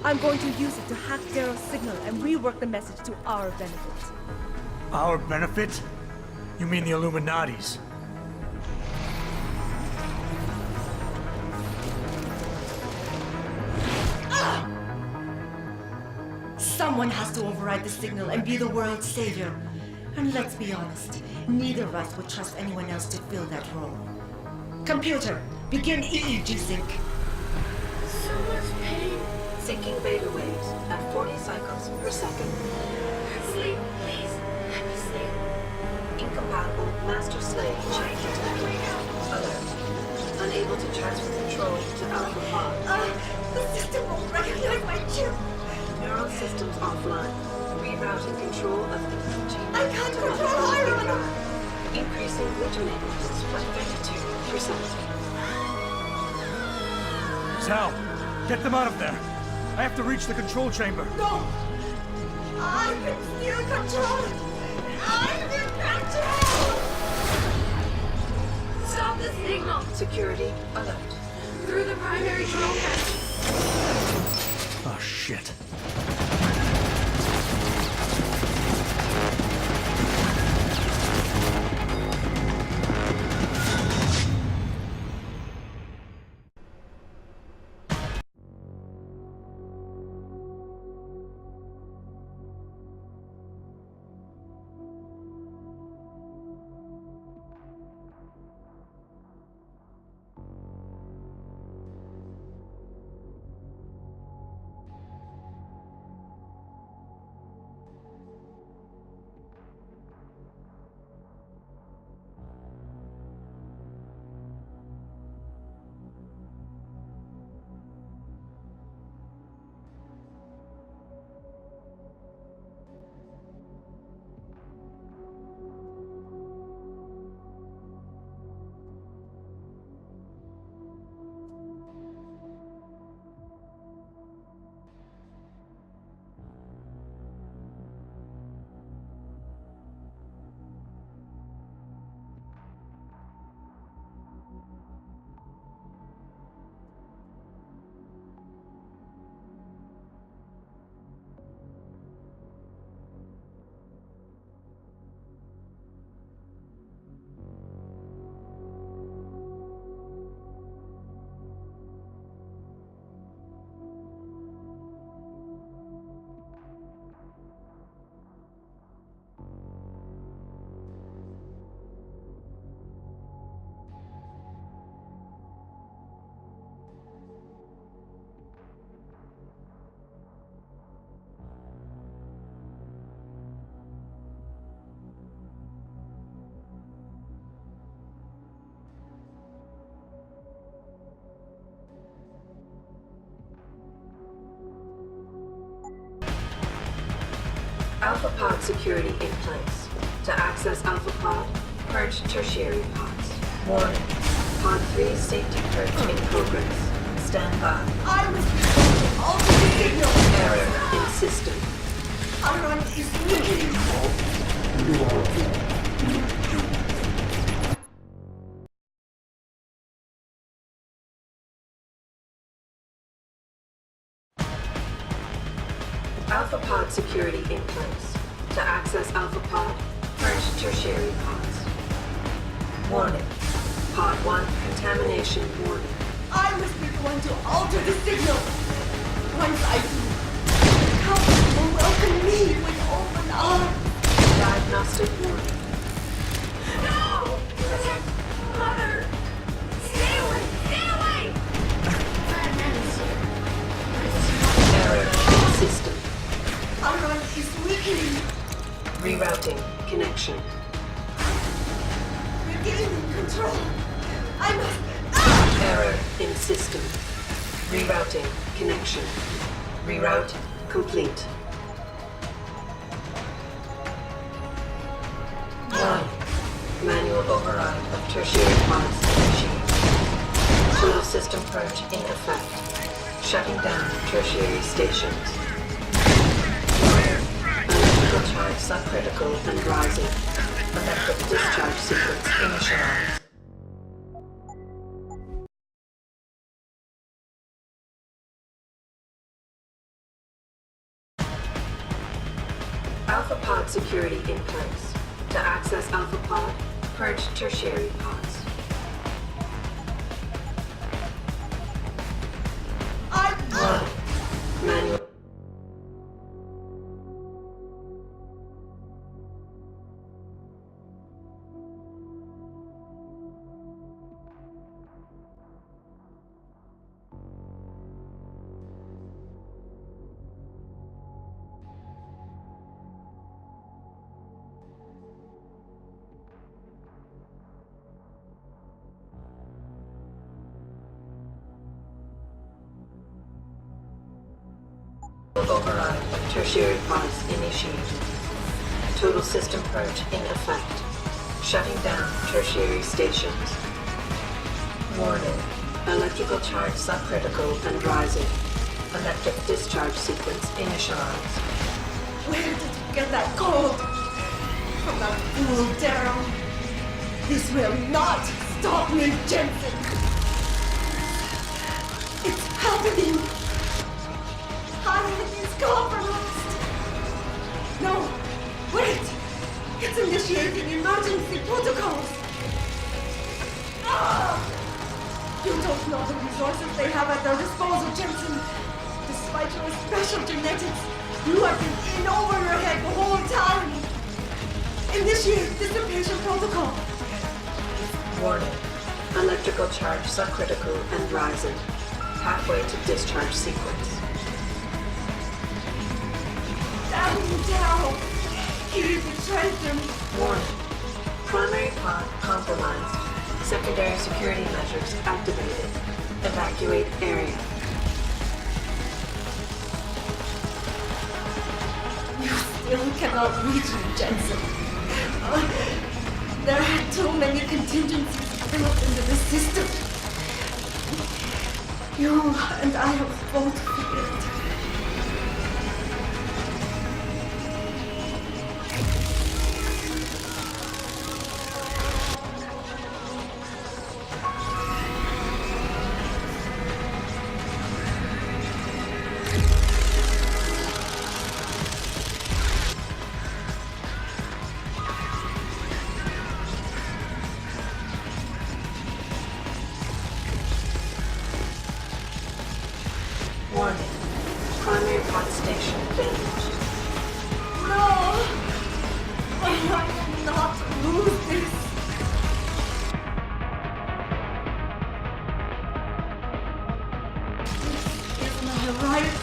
I'm going to use it to hack Darrow's signal and rework the message to our benefit. Our benefit? You mean the Illuminati's? Someone has to override the signal and be the world's savior. And let's be honest, neither of us would trust anyone else to fill that role. Computer, begin EEG sync. So much pain. Syncing beta waves at 40 cycles per second. Sleep, please. Let me sleep. Incompatible master-slave chain interconnection. Alert. Unable to transfer control to Alpha Pod. The system won't recognize my chip. Neural systems offline. Rerouting control of the gene. I can't control Iron! Increasing glutamate by 32%. Zhao, get them out of there. I have to reach the control chamber. No! I can still control it! I'm in control! Stop the signal! Security alert. Through the primary control hatch. Oh, shit. Alpha Pod security in place. To access Alpha Pod, purge tertiary pods. Warning. Pod 3 safety purge in progress. Stand by. I was alter the signal! Error in system. Iron is weakening! Alpha Pod security in place. To access Alpha Pod, purge tertiary pods. Warning. Pod 1 contamination warning. I must be the one to alter the signal! Once I do, come will welcome me with open arms! Diagnostic warning. No! Mother! Stay away! Stay away! Error in system. Iron is weakening! Rerouting connection. Regaining control! in system. Rerouting connection. Reroute complete. 1. Manual override of tertiary pods initiated. Total system purge in effect. Shutting down tertiary stations. Electrical charge subcritical and rising. Electric discharge sequence initialized. Alpha pod security in place. To access Alpha pod, purge tertiary pods. Manual. Override of tertiary pods initiated. Total system purge in effect. Shutting down tertiary stations. Warning. Electrical charge subcritical and rising. Electric discharge sequence initialized. Where did you get that gold? From that fool, Daryl. This will not stop me, Jensen. It's happening. Hiding is compromised. No, wait. It's initiating emergency protocols. You don't know the resources they have at their disposal, Jensen. Despite your special genetics, you have been in over your head the whole time. Initiate dissipation protocol. Warning. Electrical charge subcritical and rising. Halfway to discharge sequence. Damn you, Daryl! He betrayed them. Warning. Primary pod compromised. Secondary security measures activated. Evacuate area. You still cannot reach me, Jensen. There are too many contingencies built into the system. You and I have both failed. Warning. Primary pod station damaged. No! I will not lose this. This is my right.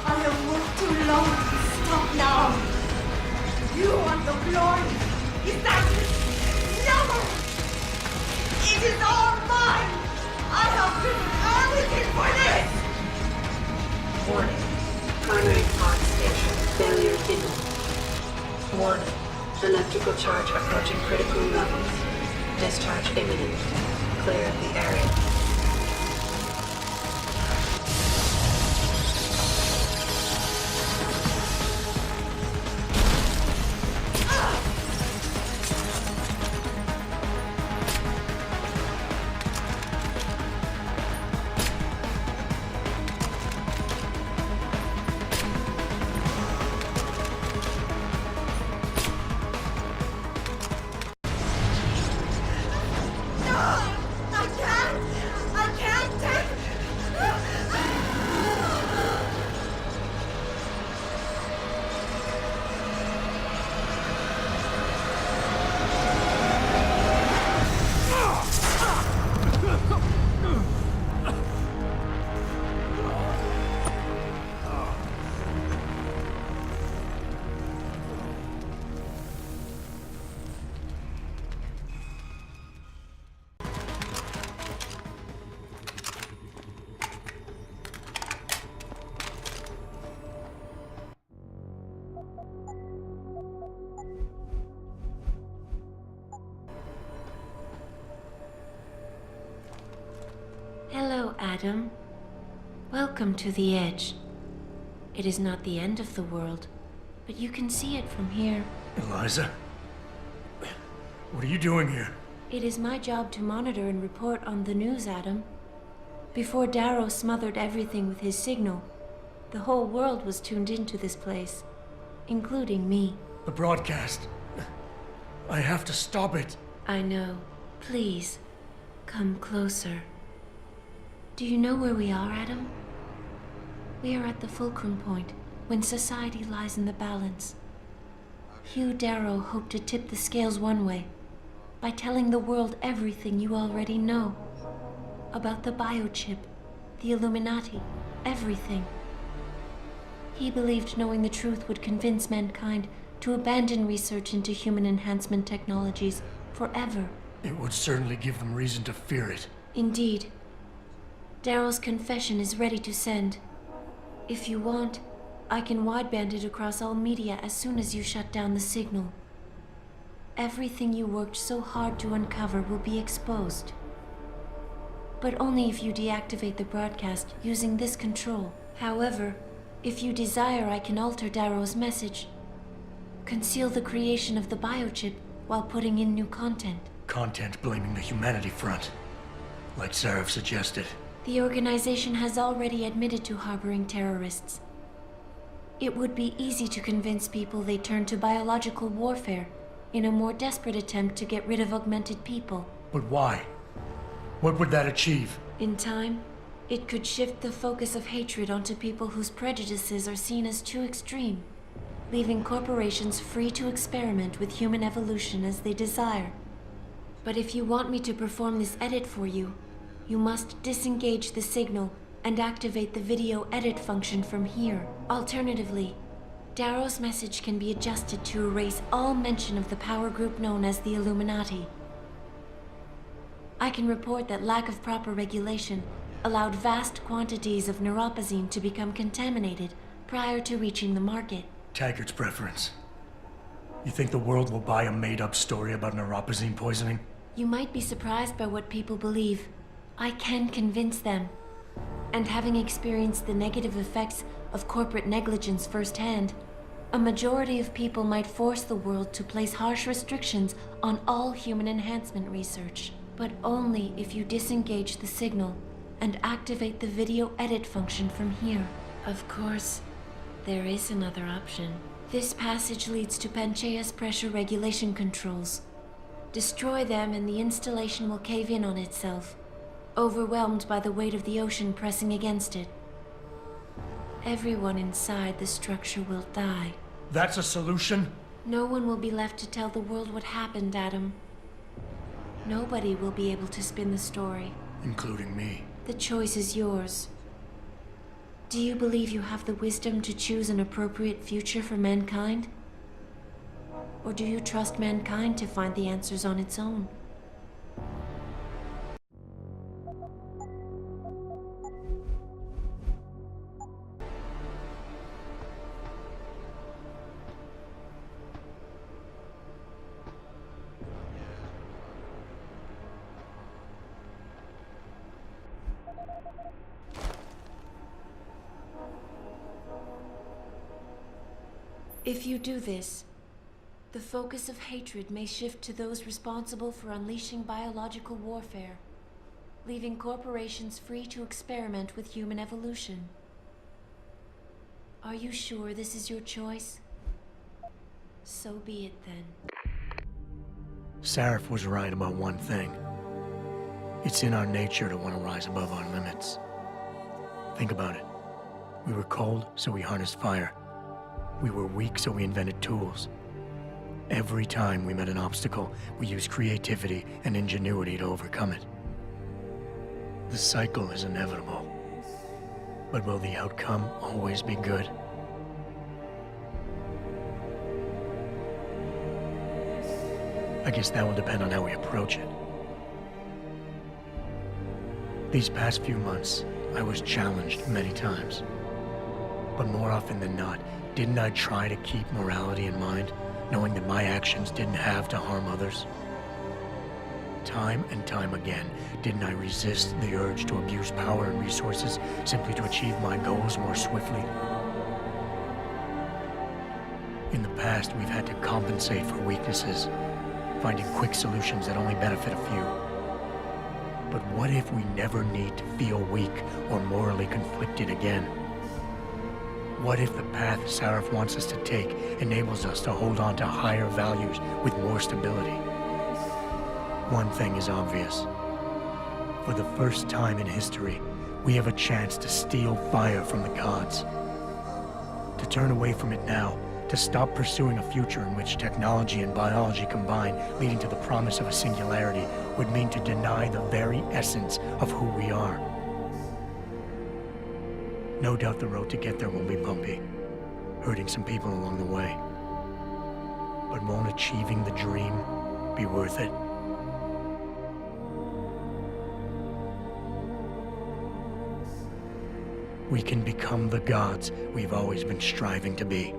I have worked too long to stop now. You want the glory? Is that it? Never! It is all mine! I have given everything for this! Warning. Primary pod station failure imminent. Warning. Electrical charge approaching critical levels. Discharge imminent. Clear the area. I can't! Hello, Adam. Welcome to the Edge. It is not the end of the world, but you can see it from here. Eliza? What are you doing here? It is my job to monitor and report on the news, Adam. Before Darrow smothered everything with his signal, the whole world was tuned into this place, including me. The broadcast. I have to stop it. I know. Please, come closer. Do you know where we are, Adam? We are at the fulcrum point, when society lies in the balance. Hugh Darrow hoped to tip the scales one way, by telling the world everything you already know. About the biochip, the Illuminati, everything. He believed knowing the truth would convince mankind to abandon research into human enhancement technologies forever. It would certainly give them reason to fear it. Indeed. Darrow's confession is ready to send. If you want, I can wideband it across all media as soon as you shut down the signal. Everything you worked so hard to uncover will be exposed. But only if you deactivate the broadcast using this control. However, if you desire, I can alter Darrow's message. Conceal the creation of the biochip while putting in new content. Content blaming the humanity front, like Sarif suggested. The organization has already admitted to harboring terrorists. It would be easy to convince people they turn to biological warfare in a more desperate attempt to get rid of augmented people. But why? What would that achieve? In time, it could shift the focus of hatred onto people whose prejudices are seen as too extreme, leaving corporations free to experiment with human evolution as they desire. But if you want me to perform this edit for you, you must disengage the signal and activate the video edit function from here. Alternatively, Darrow's message can be adjusted to erase all mention of the power group known as the Illuminati. I can report that lack of proper regulation allowed vast quantities of neuropazine to become contaminated prior to reaching the market. Taggart's preference. You think the world will buy a made-up story about neuropazine poisoning? You might be surprised by what people believe. I can convince them. And having experienced the negative effects of corporate negligence firsthand, a majority of people might force the world to place harsh restrictions on all human enhancement research. But only if you disengage the signal and activate the video edit function from here. Of course, there is another option. This passage leads to Panchaea's pressure regulation controls. Destroy them and the installation will cave in on itself, overwhelmed by the weight of the ocean pressing against it. Everyone inside the structure will die. That's a solution? No one will be left to tell the world what happened, Adam. Nobody will be able to spin the story. Including me. The choice is yours. Do you believe you have the wisdom to choose an appropriate future for mankind? Or do you trust mankind to find the answers on its own? If you do this, the focus of hatred may shift to those responsible for unleashing biological warfare, leaving corporations free to experiment with human evolution. Are you sure this is your choice? So be it then. Sarif was right about one thing. It's in our nature to want to rise above our limits. Think about it. We were cold, so we harnessed fire. We were weak, so we invented tools. Every time we met an obstacle, we used creativity and ingenuity to overcome it. The cycle is inevitable. But will the outcome always be good? I guess that will depend on how we approach it. These past few months, I was challenged many times. But more often than not, didn't I try to keep morality in mind, knowing that my actions didn't have to harm others? Time and time again, didn't I resist the urge to abuse power and resources simply to achieve my goals more swiftly? In the past, we've had to compensate for weaknesses, finding quick solutions that only benefit a few. But what if we never need to feel weak or morally conflicted again? What if the path Sarif wants us to take enables us to hold on to higher values with more stability? One thing is obvious. For the first time in history, we have a chance to steal fire from the gods. To turn away from it now, to stop pursuing a future in which technology and biology combine, leading to the promise of a singularity, would mean to deny the very essence of who we are. No doubt the road to get there will be bumpy, hurting some people along the way. But won't achieving the dream be worth it? We can become the gods we've always been striving to be.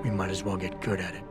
We might as well get good at it.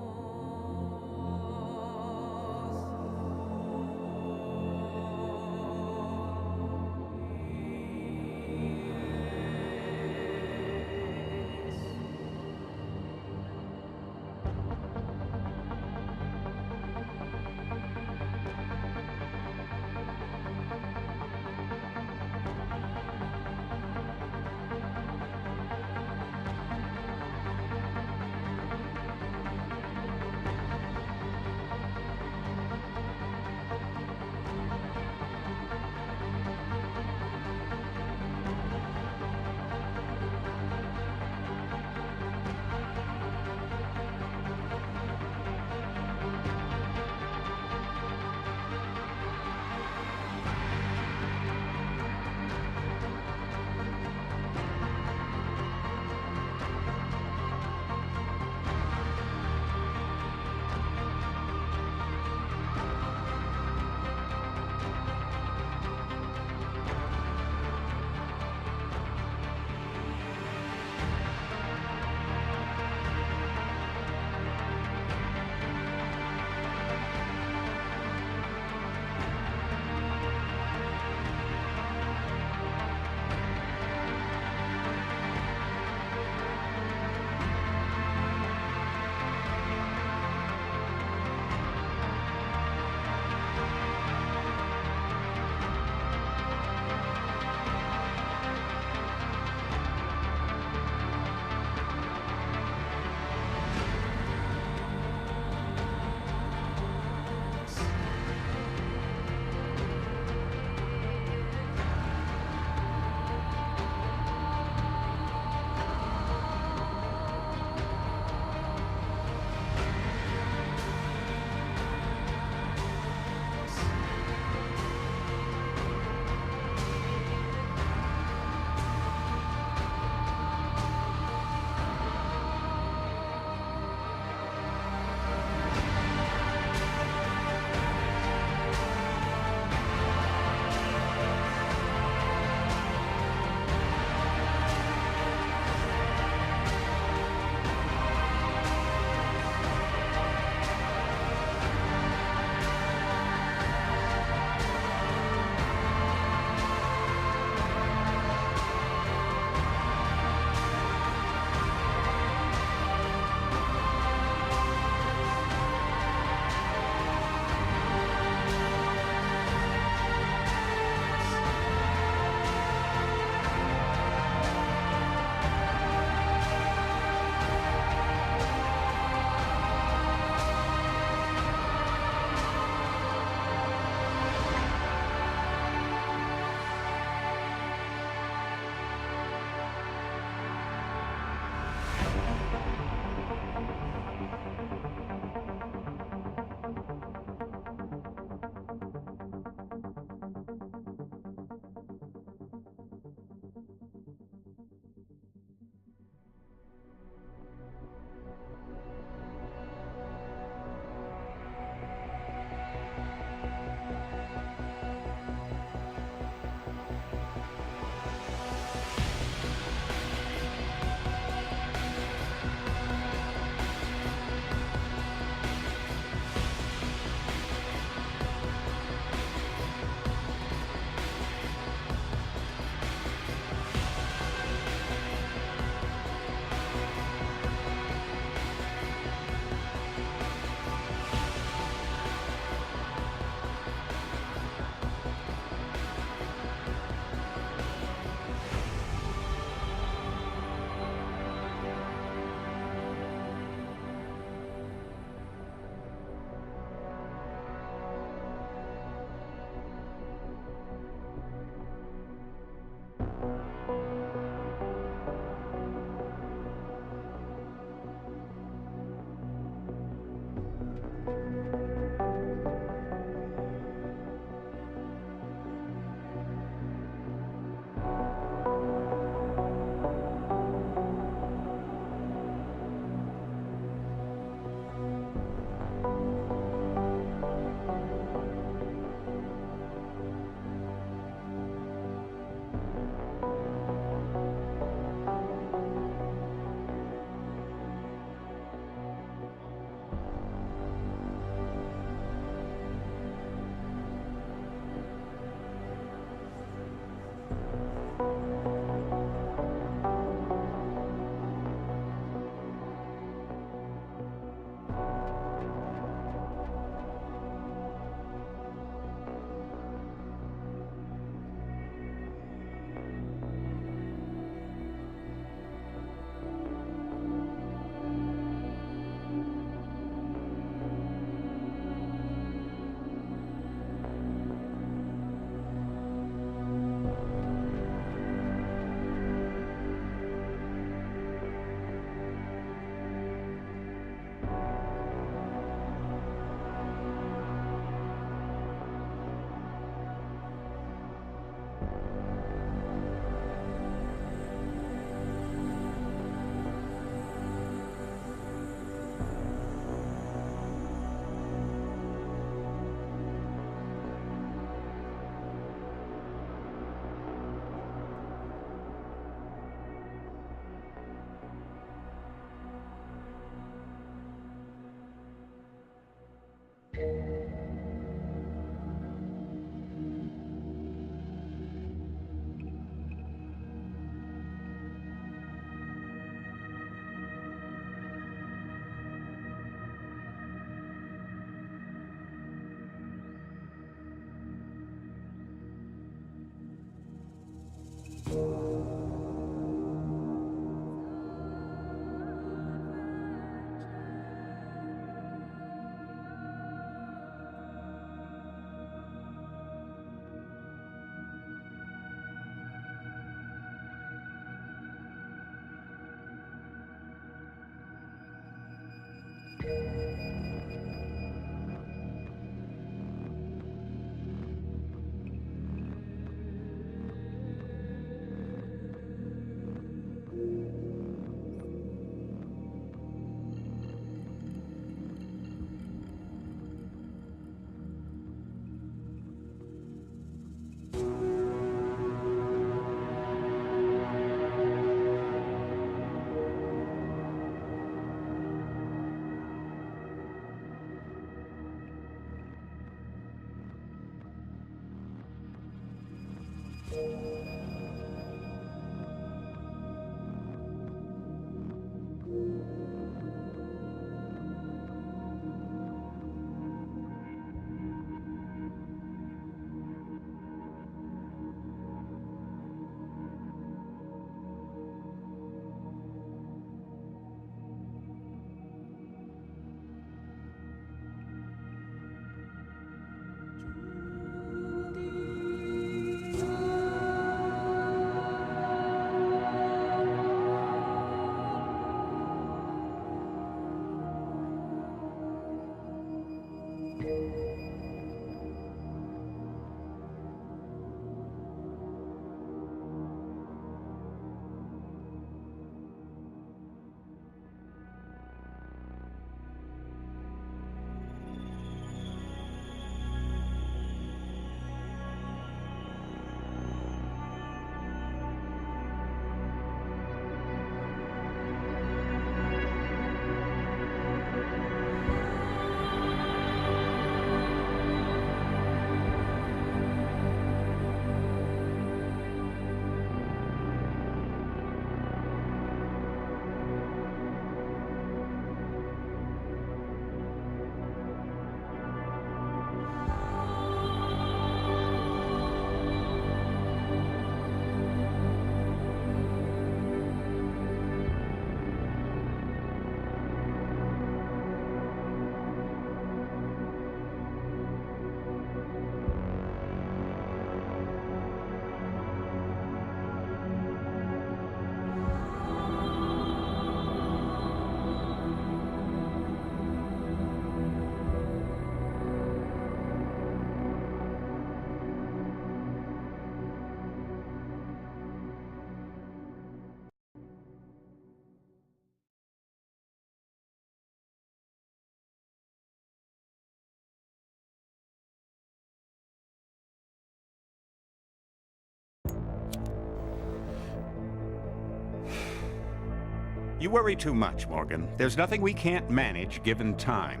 You worry too much, Morgan. There's nothing we can't manage given time.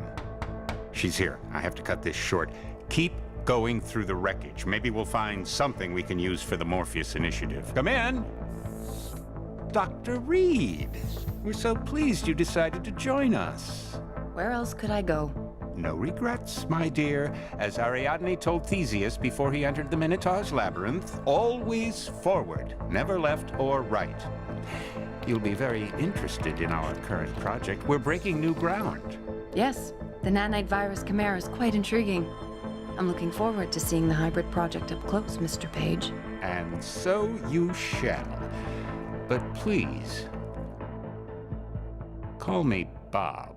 She's here. I have to cut this short. Keep going through the wreckage. Maybe we'll find something we can use for the Morpheus initiative. Come in! Dr. Reed. We're so pleased you decided to join us. Where else could I go? No regrets, my dear. As Ariadne told Theseus before he entered the Minotaur's labyrinth, always forward, never left or right. You'll be very interested in our current project. We're breaking new ground. Yes, the nanite virus chimera is quite intriguing. I'm looking forward to seeing the hybrid project up close, Mr. Page. And so you shall. But please, call me Bob.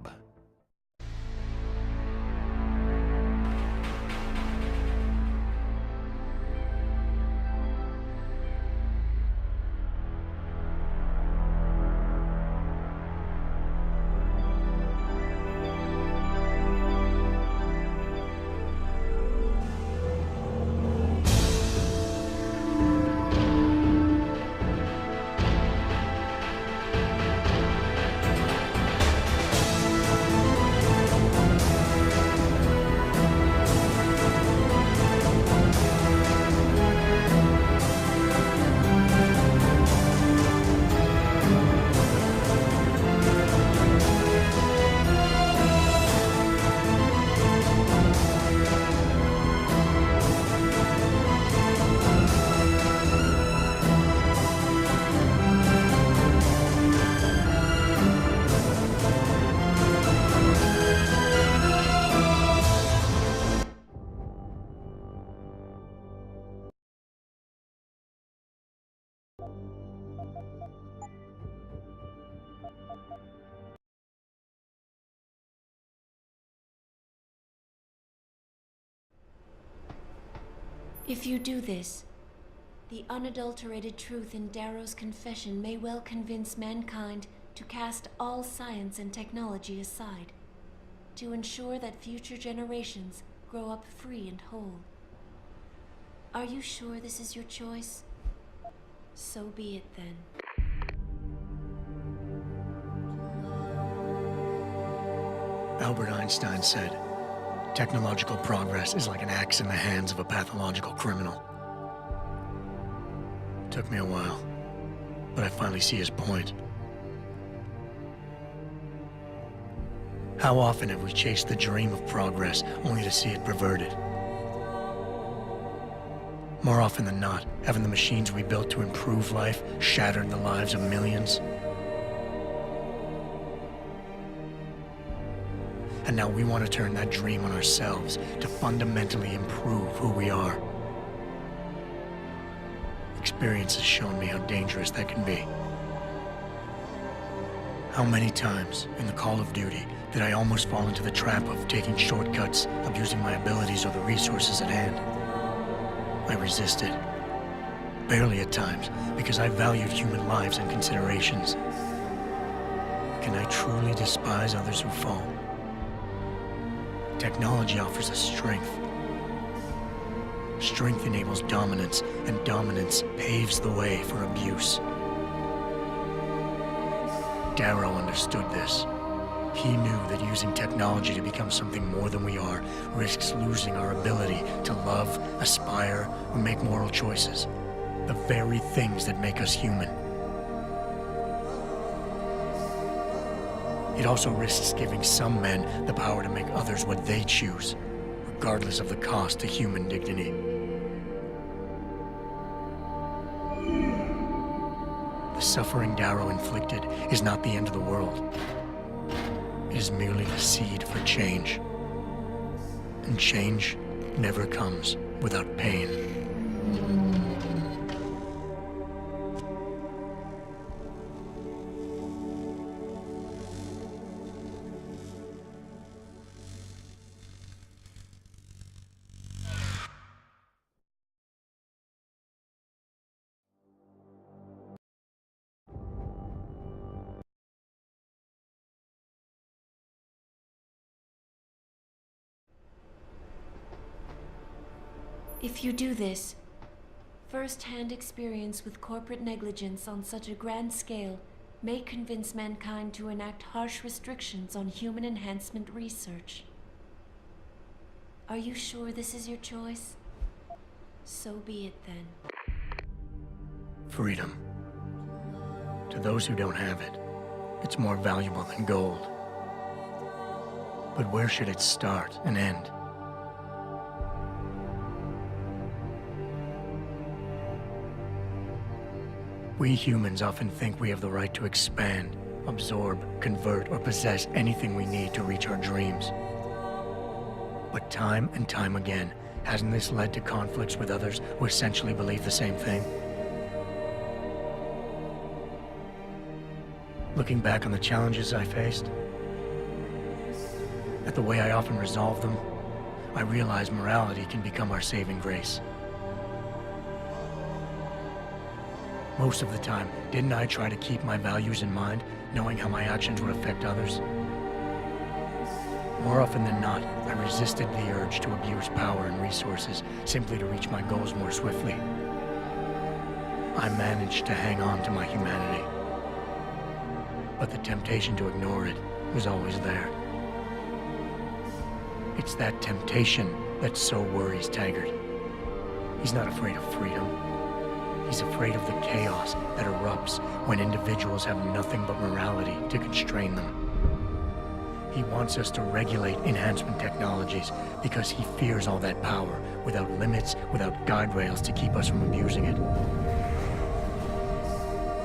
If you do this, the unadulterated truth in Darrow's confession may well convince mankind to cast all science and technology aside, to ensure that future generations grow up free and whole. Are you sure this is your choice? So be it then. Albert Einstein said, technological progress is like an axe in the hands of a pathological criminal. Took me a while, but I finally see his point. How often have we chased the dream of progress only to see it perverted? More often than not, haven't the machines we built to improve life shattered the lives of millions? And now we want to turn that dream on ourselves to fundamentally improve who we are. Experience has shown me how dangerous that can be. How many times in the Call of Duty did I almost fall into the trap of taking shortcuts, abusing my abilities or the resources at hand? I resisted. Barely at times, because I valued human lives and considerations. Can I truly despise others who fall? Technology offers us strength. Strength enables dominance, and dominance paves the way for abuse. Darrow understood this. He knew that using technology to become something more than we are risks losing our ability to love, aspire, or make moral choices. The very things that make us human. It also risks giving some men the power to make others what they choose, regardless of the cost to human dignity. The suffering Darrow inflicted is not the end of the world. It is merely the seed for change. And change never comes without pain. If you do this, first-hand experience with corporate negligence on such a grand scale may convince mankind to enact harsh restrictions on human enhancement research. Are you sure this is your choice? So be it then. Freedom. To those who don't have it, it's more valuable than gold. But where should it start and end? We humans often think we have the right to expand, absorb, convert, or possess anything we need to reach our dreams. But time and time again, hasn't this led to conflicts with others who essentially believe the same thing? Looking back on the challenges I faced, at the way I often resolve them, I realize morality can become our saving grace. Most of the time, didn't I try to keep my values in mind, knowing how my actions would affect others? More often than not, I resisted the urge to abuse power and resources simply to reach my goals more swiftly. I managed to hang on to my humanity. But the temptation to ignore it was always there. It's that temptation that so worries Taggart. He's not afraid of freedom. He's afraid of the chaos that erupts when individuals have nothing but morality to constrain them. He wants us to regulate enhancement technologies because he fears all that power without limits, without guide rails to keep us from abusing it.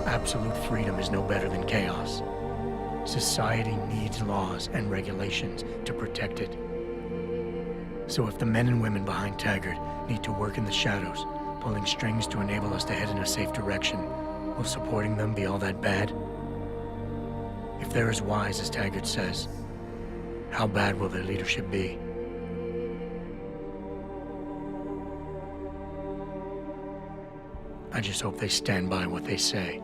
Absolute freedom is no better than chaos. Society needs laws and regulations to protect it. So if the men and women behind Taggart need to work in the shadows, pulling strings to enable us to head in a safe direction, will supporting them be all that bad? If they're as wise as Taggart says, how bad will their leadership be? I just hope they stand by what they say.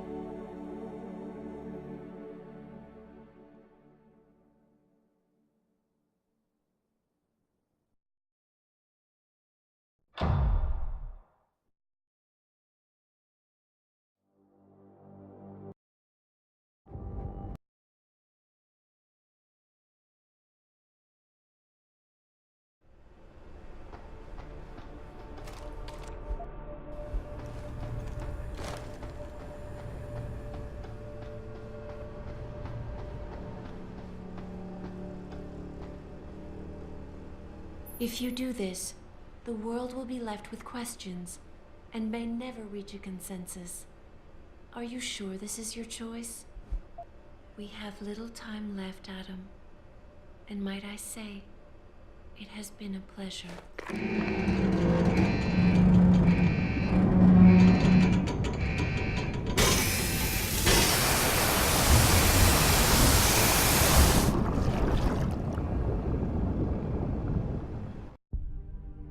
If you do this, the world will be left with questions and may never reach a consensus. Are you sure this is your choice? We have little time left, Adam. And might I say, it has been a pleasure.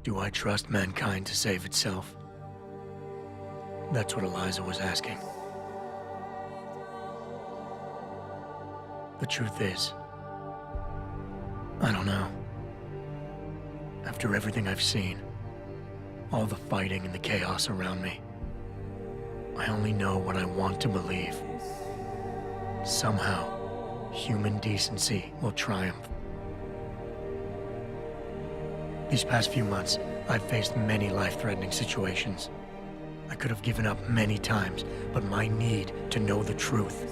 Do I trust mankind to save itself? That's what Eliza was asking. The truth is, I don't know. After everything I've seen, all the fighting and the chaos around me, I only know what I want to believe. Somehow, human decency will triumph. These past few months, I've faced many life-threatening situations. I could have given up many times, but my need to know the truth,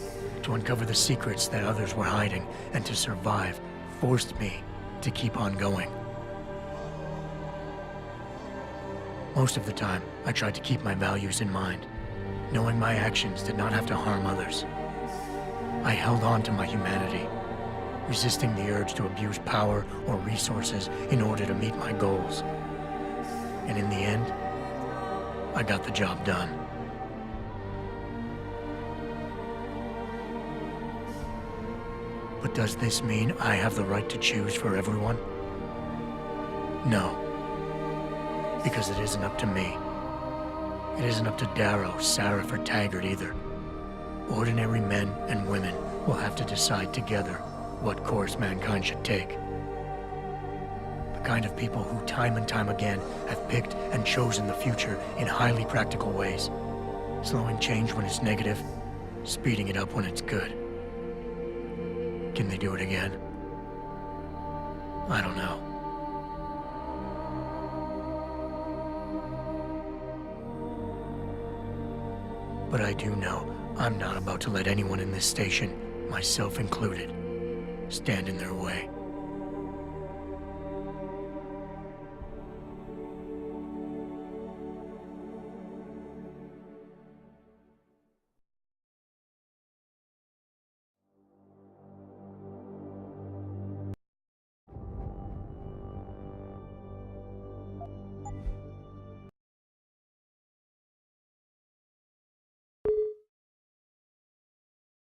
to uncover the secrets that others were hiding, and to survive, forced me to keep on going. Most of the time, I tried to keep my values in mind, knowing my actions did not have to harm others. I held on to my humanity, resisting the urge to abuse power or resources in order to meet my goals. And in the end, I got the job done. But does this mean I have the right to choose for everyone? No. Because it isn't up to me. It isn't up to Darrow, Sarif, or Taggart either. Ordinary men and women will have to decide together what course mankind should take. The kind of people who time and time again have picked and chosen the future in highly practical ways, slowing change when it's negative, speeding it up when it's good. Can they do it again? I don't know. But I do know I'm not about to let anyone in this station, myself included, stand in their way.